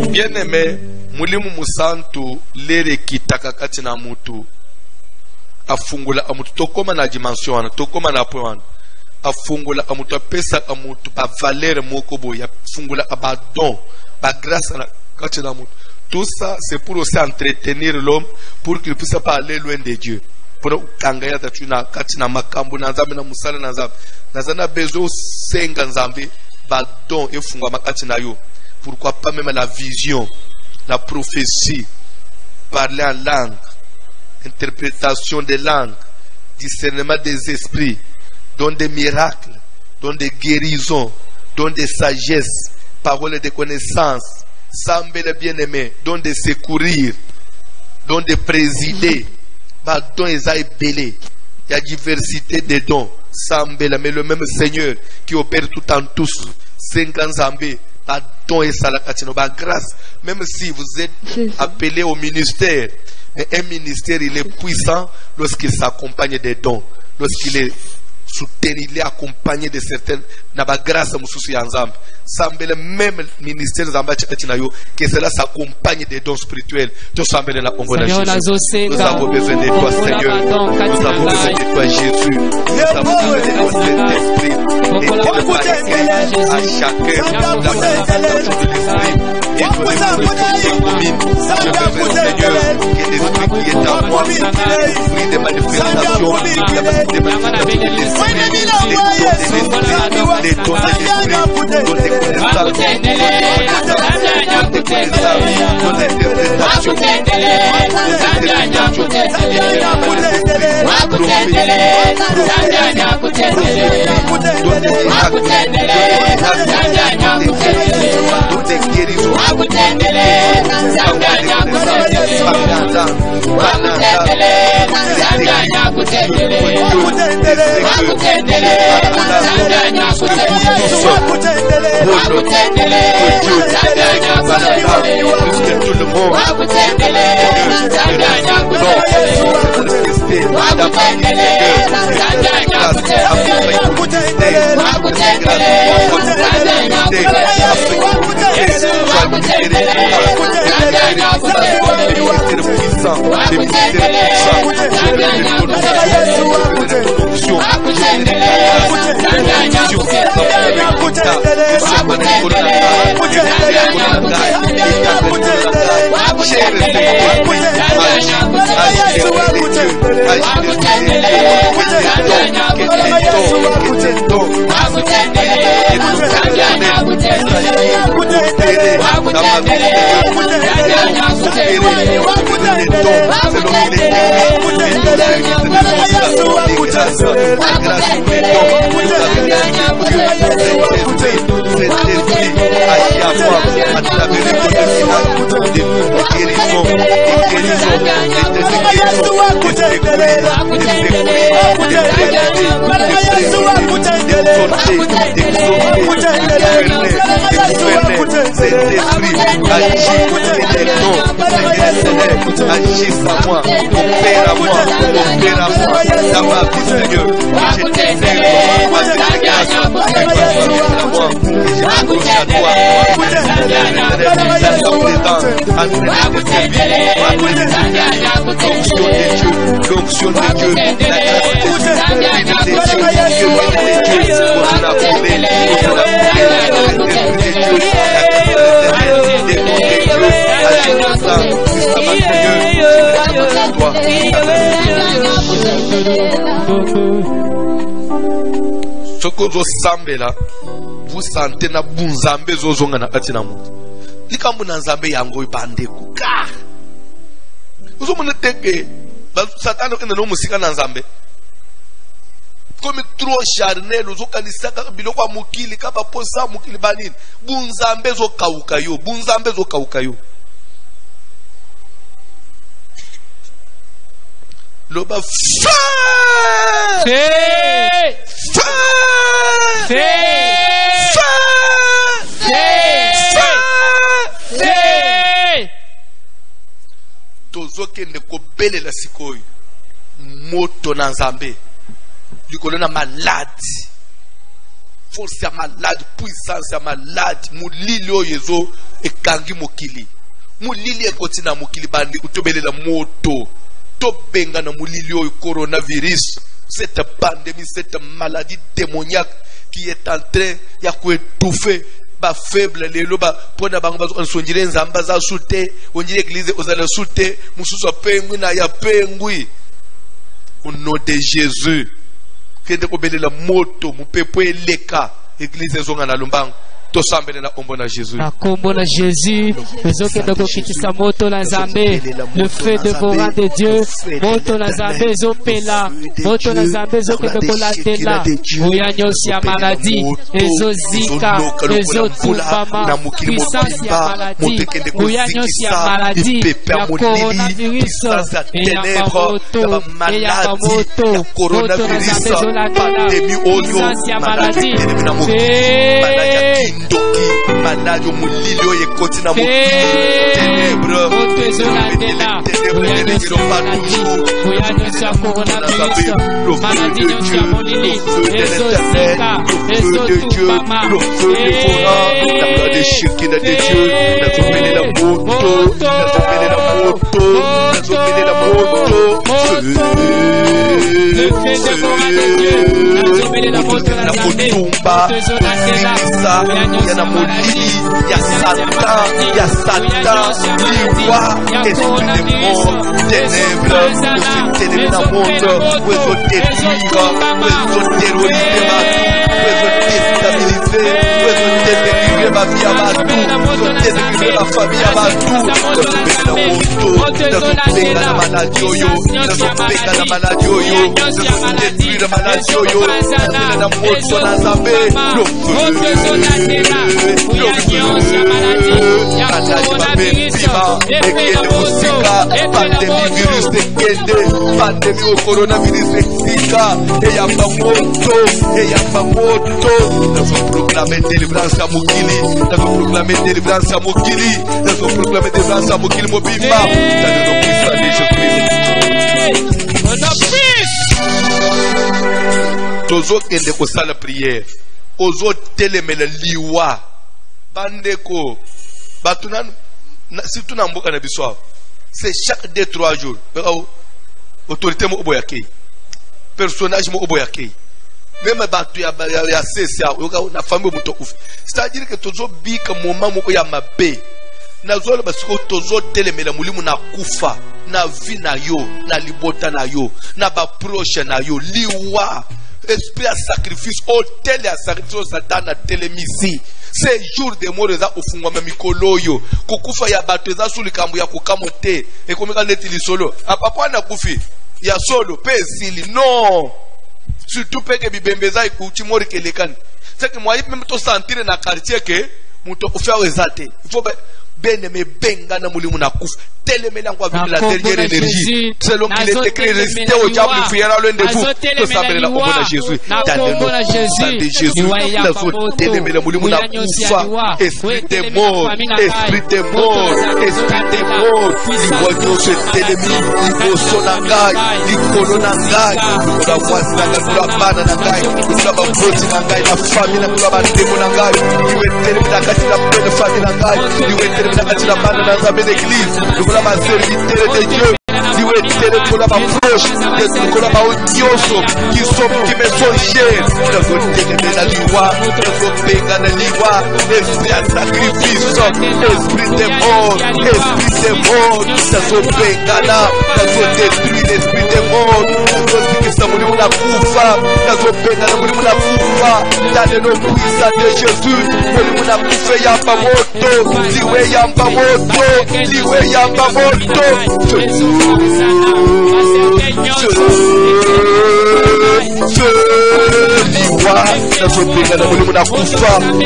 A: bien-aimé, mulimu musantu lere kitaka kati na mutu afungula amutu tokoma na dimension wana tokoma na point wana afungula amutu apesa amutu ba valeur moko boya afungula ba don ba grâce na kati na mutu. Tout ça c'est pour aussi entretenir l'homme pour qu'il puisse pas aller loin de Dieu. Pour kangaya tatu na kati na makambo na nzambe na musala na nzambe nazana besoin senga nzambe ba don efunga makati na yo. Pourquoi pas même la vision, la prophétie, parler en langue, interprétation des langues, discernement des esprits, don des miracles, don des guérisons, don des sagesses, paroles de connaissance, semble bien-aimé, don de secourir, don de présider, don esaïe belé. Il y a diversité de dons, semble, mais le même Seigneur qui opère tout en tous, 50 zambés, la don et salakatino, grâce, même si vous êtes appelé au ministère, mais un ministère il est puissant lorsqu'il s'accompagne des dons, lorsqu'il est soutenu, il est accompagné de certaines grâce semble même ministère que cela s'accompagne des dons spirituels. Nous avons besoin de toi, Seigneur. Nous avons besoin de toi, Jésus. Nous avons besoin de toi, Saint-Esprit. À chacun la manifestation de l'Esprit. Et nous devons Seigneur, que l'Esprit qui est en moi, l'Esprit de manifestation, les dons de l'Esprit, tout le monde agis à moi, opère à moi, dans ma vie, Seigneur. Je t'élève, l'onction de Dieu, la grâce de Sokozo sambela, vous sentez na bunzambe zozonga na katina mutu. Likambu na nzambe yango ibande kuka. Uzo muneteke, satano kende no musika na nzambe. Comme trop charnel, uzo kanisaka biloko mukili kaba posa mukili banini. Bunzambe zo kaukayo, bunzambe zo kaukayo. Loba tozokende kobelela sikoyo moto na nzambe likolo na malade, force ya malade, puissance ya malade, mulili oyo ezo ekangi mokili, mulili ekotina mokili bandi utobelela moto tobenga na mulili oyo coronavirus, cette pandémie, cette maladie démoniaque qui est en train ya kuétouffer ba faible lelo ba pona bango ba nsonjire nzamba za sute onjire église ozala sute mususu pengwi na ya pengwi au nom de Jésus kende ko belela moto mupepo eleka église zonga na lumbango
D: Na kombo na Jésus, ezokende kokitisa moto na Nzambe, le feu dévorant de Dieu, moto na Nzambe ezopela, moto na Nzambe ezokende kolatela, oya nyonso ya maladi, ezozika, ezotumbama, puissance ya maladi, oya nyonso ya maladi, ya coronavirus, eyamba moto, moto na Nzambe ezolatela, puissance ya maladi,
A: Maladio mulilio ye koti na mokili ténèbre
D: otezolandela oyanyosa coronavirus maladie nyonso ya molili ezozika ezotubama
A: ya Satan, liwa, esprit de mort, ténèbres, ténèbres dans le monde, où ils ont détruit, où ils ont terrorisé ma vie, où ils ont déstabilisé, où ils ont déséquilibré ma vie à ma tout, ils ont déséquilibré ma famille à ma tout, la maladie yo, la maladie yo, détruire la maladie yo, la moto na Nzambe, le pandémie virus ekende, pandémie au coronavirus exika, et y'a pas moto, nous avons proclamé délivrance à Mokili, nous avons proclamé délivrance à Mokili, nous avons proclamé délivrance à Mokili Mobimba, dans le nom puissant de Jésus-Christ. Tozo kende ko sala prière, ozo telemela liwa, bandeko, batunan, surtout na mboka na biswa, c'est chaque 2-3 jours, autorité mo oboyake, personnage mo oboyake, même batu ya CCA, na famille mo tokufa, c'est-à-dire que tozo bika moment mo ya mabe, na zolo basiko tozo telemela mulimu na kufa, na vie na yo, na libota na yo, na ba proche na yo, liwa, esprit à sacrifice, hôtel à sacrifice, Satan à télémisi. Ces jours de mort eza ofungwa mikoloyo kukufa ya bato eza suli kambu ya kukamote ekomeka netili solo apapa na kufi ya solo pesili no surtout peke bibembeza ikuti mori kelekani c'est que moi même to sentir na quartier que muto ofia wezate il faut ben me benga na mulimu na kufa telemela kwa vile la dernière énergie selon qu'il est écrit résister au diable fuyera loin de vous to s'appelle la combo de Jésus dans le nom de Jésus la faute telemela mulimu na kufa esprit de mort esprit de mort esprit de mort livoyo se telemi liboso na ngai likolo na ngai la voici na ngai la bana na ngai la baboti na ngai la famille na la demo na ngai liwe telemela kati la famille na ngai liwe telemela kati la bana na Nzambe d'église la serviteur de Dieu, Dieu est pour la proche, pour la odioso, qui me sont chers. Nous avons télémé la liwa, nous avons payé la liwa, esprit à sacrifice, esprit de mort, nous avons payé nous avons détruit l'esprit de mort, nous avons dit que ça m'a dit la poufa, nous avons payé la poufa, dans le nom puissant de Jésus, nous avons pouffé yamba moto, liwe yamba moto, liwe yamba moto.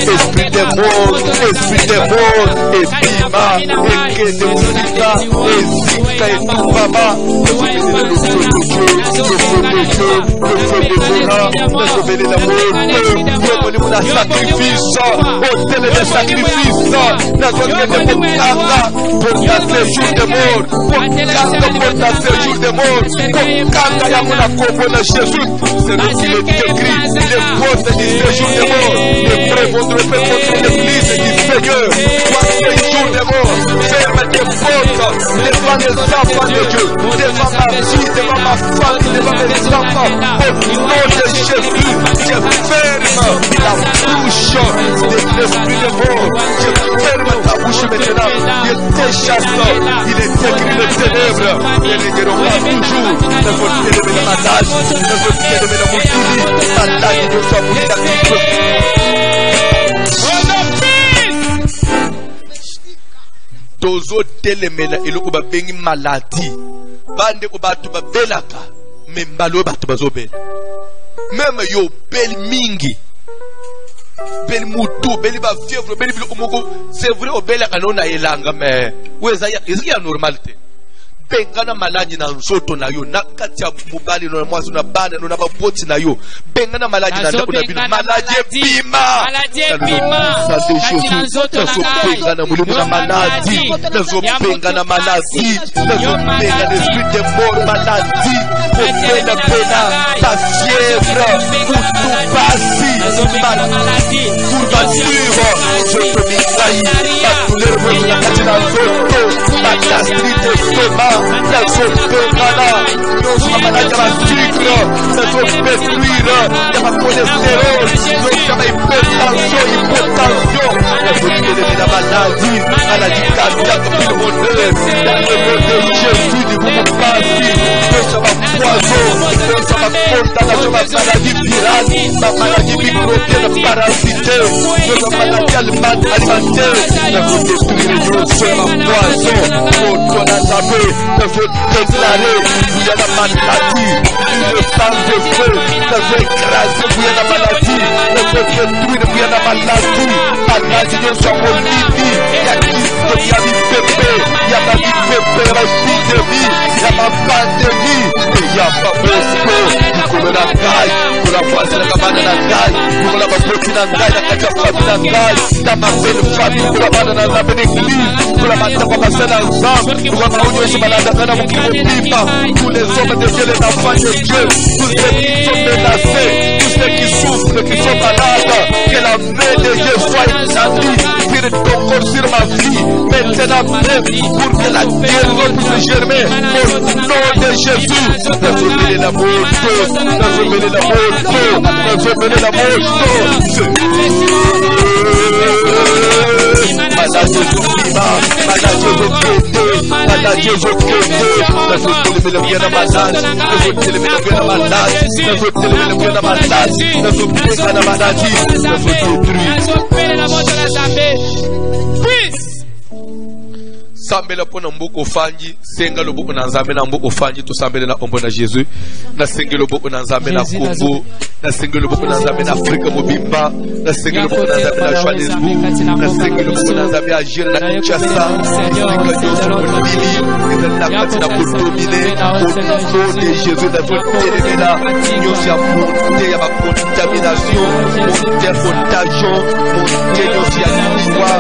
A: Esprit de mort, esprit de mort, espima, eke de musika, ezika et tout baba, le sacrifice, hôtel de sacrifice, la zone de Bokanga, pour ta séjour de mort, pour ta séjour de mort, Bokanga Yamuna Kombo na Jésus, c'est nous qui est écrit, les portes du séjour de mort, les prêts votre l'église du Seigneur, toi séjour de mort, ferme tes portes, devant les enfants de Dieu, devant ma vie, devant ma famille, devant mes enfants, au nom de Jésus, je ferme la bouche de l'esprit de mort, je ferme ta bouche maintenant, il t'échasse, il est écrit les ténèbres, et les guérons pas toujours, ne faut pas élever la malade, ne faut pas élever la moutouli, malade de sa bouche d'activité. tozo telemela eloko ba bengi maladie bande ko batu ba belaka membalo batu bazobela même yo bel mingi bel mutu bel ba fièvre bel biloko moko c'est vrai obelaka nona elanga mais weza ya normalité bengana maladi na nzoto na yo na kati ya mobali na mwasi na bana na baboti na yo bengana maladi na ndako na bino maladi bima kati na nzoto na bengana mulimo na maladi nazo bengana maladi nazo bengana esprit de mort maladi pena ta fièvre tout passi maladi courbature je te mitraille pas douleur na kati na nzoto la gastrite estomac la sopengana nos maladies à sucre la sopétruire il y a ma cholestérol donc il y a ma hypertension la maladie cardiaque pulmonaire dans le nom de Jésus du monde passé ça va poison ça va condamnation ma maladie virale ma maladie microbienne parasitaire ma maladie alimentaire la faut détruire nos soins ma poison pour ton assemblée il faut déclarer où il y a la maladie le sang de feu il faut écraser où il y a la maladie il faut détruire où il y a la maladie maladie de son molidi il y a Christ il y a vie pépé il y a ma vie pépé la épidémie il y a ma pandémie il y a ma bosco comme la caille pour la voisin la cabane la caille pour la bapoti la caille la caille la caille dans ma belle famille pour la bande dans la belle église pour la bande pour passer dans ensemble pour la maudit sur malade dans la boucle tous les hommes de Dieu les enfants de Dieu tous ceux qui sont menacés tous ceux qui souffrent qui sont malades que la main de Dieu soit étendue tire ton corps sur ma vie maintenant même pour que la guérison puisse germer au nom de Jésus désolé la moto désolé la moto désolé la moto maladie zokima maladie zokete maladie zokete nazotelemela bien malade nazotelemela bien malade nazotelemela bien malade nazopeka na maladie nazodétruire sambela pona mboko fanji senga loboko na nzambe na mboko fanji to sambela na ombo na Jésus na senga loboko na nzambe na Congo na senga loboko na nzambe na Afrika mobimba na senga loboko na nzambe na Johannesburg na senga loboko na nzambe ya Alger na Kinshasa Afrika yoso kolibili na kati na kodomine au nom de Jésus na zotelemela nyonso ya monte ya bacontamination monte ya contagion monte nyonso ya liwa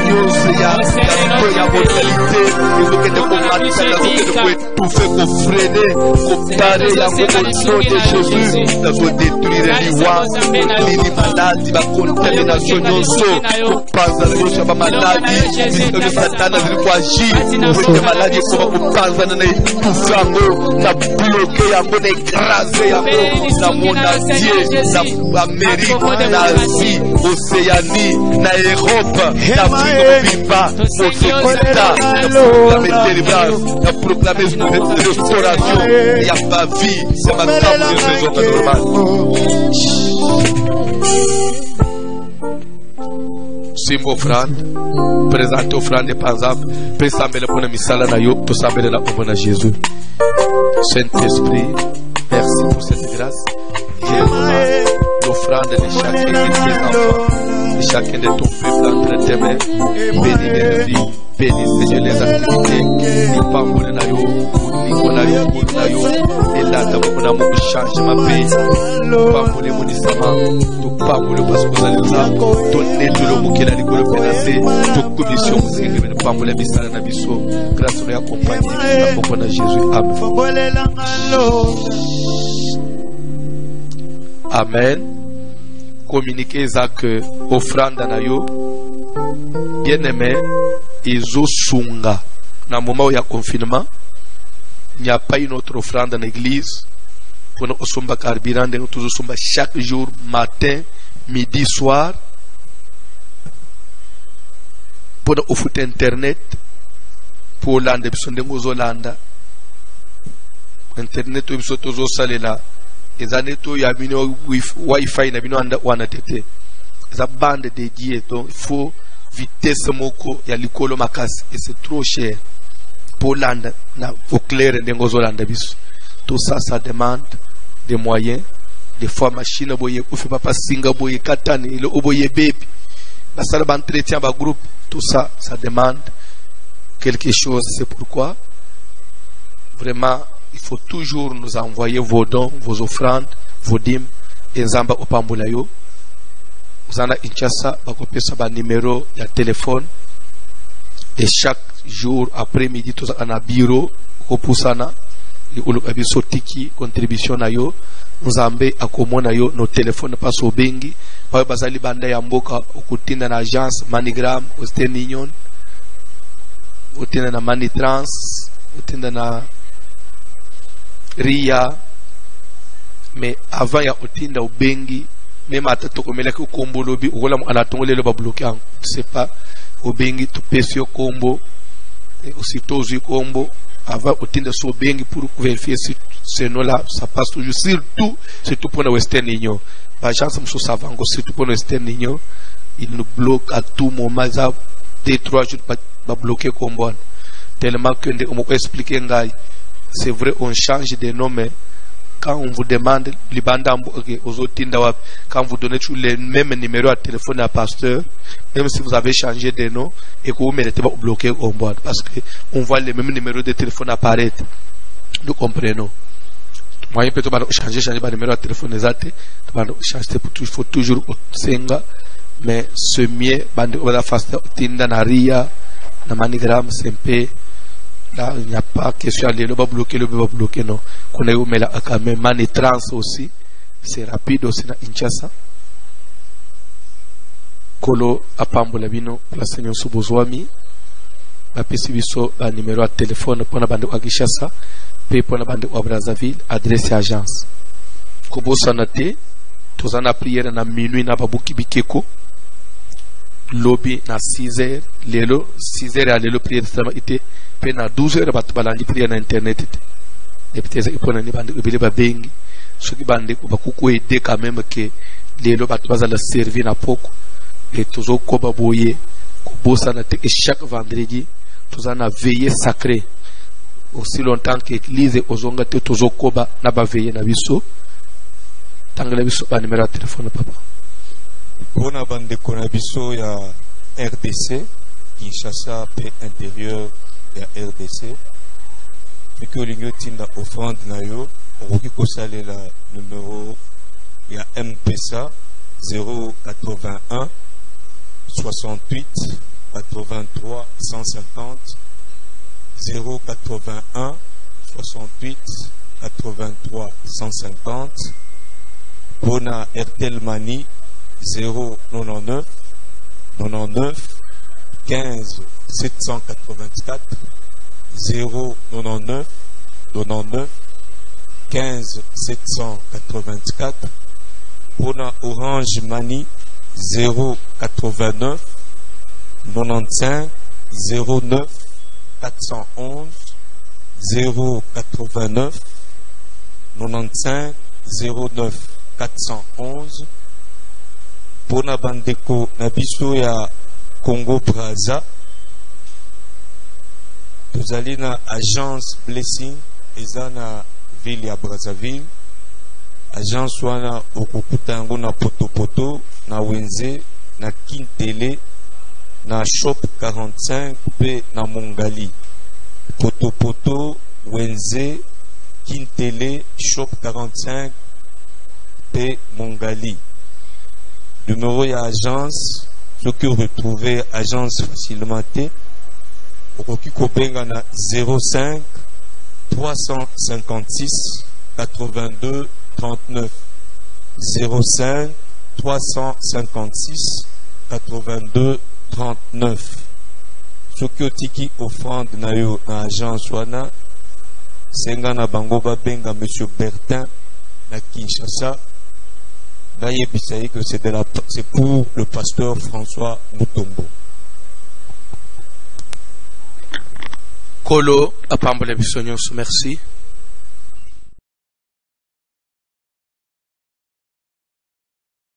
A: nyonso ya monte ils ont été combattus, ils ont été étouffés, freiner, comparer la nom de Jésus, ils ont détruit les liwa, les maladies, la contamination, nous sommes, nous pensons à la maladie, puisque le Satan a voulu agir, pour les maladies, nous pensons à l'étouffement, nous bloqué, nous écrasé, dans le monde entier, dans l'Amérique, dans l'Asie, l'Océanie, dans l'Europe, dans l'Afrique, dans proclamer délivrance, de proclamer restauration. Il n'y a pas vie, c'est ma table de saison normale. Simbo offrande, présente offrande par exemple, présente pour la misala na yo, tout ça la omona Jésus. Saint-Esprit, merci pour cette grâce. L'offrande de chacun de tes enfants, de chacun de ton peuple entre tes mains, bénis mes vies. Bénis Seigneur les activités, les pamboles na yo, Nicolas yo, et là t'as beaucoup d'amour de changement pays. Pambole mon isama, tu pambole parce que vous allez ça, ton nez tout le mot qui a l'école pénacé, toute commission vous allez le pambole bisala na biso, grâce à l'accompagnement na beaucoup na Jésus. Amen. Communiquez ça que offrande na yo, bien aimé. Ezosunga na moment ya confinement, il n'y a pas une autre offrande dans l'église pour nous somba carburant de nous somba chaque jour matin, midi, soir pour nous offrir internet pour Hollande besoin de nous Hollande internet où besoin de salela et zaneto ya bino wifi na bino anda wana tete za bande dédiée donc il faut vitesse moko ya likolo makasi et c'est trop cher pour l'ande na au clair ndengo zolanda biso. Tout ça, ça demande des moyens, des fois machine boye ou fait papa singa boye katani le oboye baby la salle d'entretien ba groupe, tout ça, ça demande quelque chose. C'est pourquoi vraiment il faut toujours nous envoyer vos dons, vos offrandes, vos dîmes et nzamba opambulayo. Vous en avez Kinshasa, bakopesa ba numéro ya téléphone et chaque jour après-midi tout ça na bureau kopusana ulukabiso tiki contribution na yo nzambe akomona yo no téléphone pas so bengi pa bazali banda ya mboka okutinda na agence Manigram Western Union utinda na Manitrans utinda na Ria mais avant ya utinda ubengi même atatu komela ko kombo lobi ukola anatongolelo ba bloquer c'est pas ubengi tu pesio kombo et aussitôt zu kombo avant utinda so bengi pour vérifier si ce nom là ça passe toujours surtout pour la Western Union l'agence muso savango surtout pour la Western Union il nous bloque à tout moment ça 2-3 jours pas bloquer kombo tellement que on m'a expliqué ngai c'est vrai on change de nom mais quand on vous demande aux autres quand vous donnez toujours le même numéro de téléphone à pasteur, même si vous avez changé de nom et que vous méritez pas bloquer au boîte parce que on voit le même numéro de téléphone apparaître. Nous comprenons. Moi, peut changer le numéro de téléphone exact. Il faut toujours senga, mais ce mieux, on va faire tinda na Ria, na Manigram, SMP. Là, il n'y a pas question de le bloquer, non. Qu'on ait mais là, quand même, Manitrans aussi, c'est rapide aussi, na Kinshasa. Kolo, apambola bino, la Seigneur Subozwami, la PCBISO, un numéro de téléphone pour la bande à Kinshasa, puis pour la bande à Brazzaville, adresse à agence. Kobo sanate, tous en a prière na minuit na babuki bikeko, lobby na 6h, lelo, 6h à lelo prière de été. Pena 12h batu balandi prière na internet et peut-être ipona ni bande ubile ba bengi soki bande ba kuku aider quand même que lelo batu bazala servir na poko et toujours ko ba boye ko bossa na te chaque vendredi tous en a veillé sacré aussi longtemps que l'église ozonga te toujours ko ba na ba veillé na biso tangala biso ba numéro de téléphone papa
B: bona bande ko na biso ya RDC Kinshasa pe intérieur ya RDC puis que l'union tinda offrande na yo okoki kosala la numéro ya MPSA 081 68 83 150 081 68 83 150 Bona Airtel Money 099 99 15 784 099 99 15 784 Bona Orange Money 089 95 09 411 089 95 09 411 Bona bandeko na biso ya Congo Brazza tozali na agence Blessing eza na ville ya Brazzaville agence wana okokuta yango na potopoto na Wenze na Kintele na shop 45 pe na Mongali potopoto Wenze Kintele shop 45 pe Mongali numéro ya agence ce que vous retrouvez agence facilement T okoki kobenga na 05 356 82 39 05 356 82 39 soki otiki offrande na yo na agence wana senga na bango babenga monsieur Bertin na Kinshasa bayebisa que c'est pour le pasteur François Mutombo.
A: Kolo apambole bisonyo merci.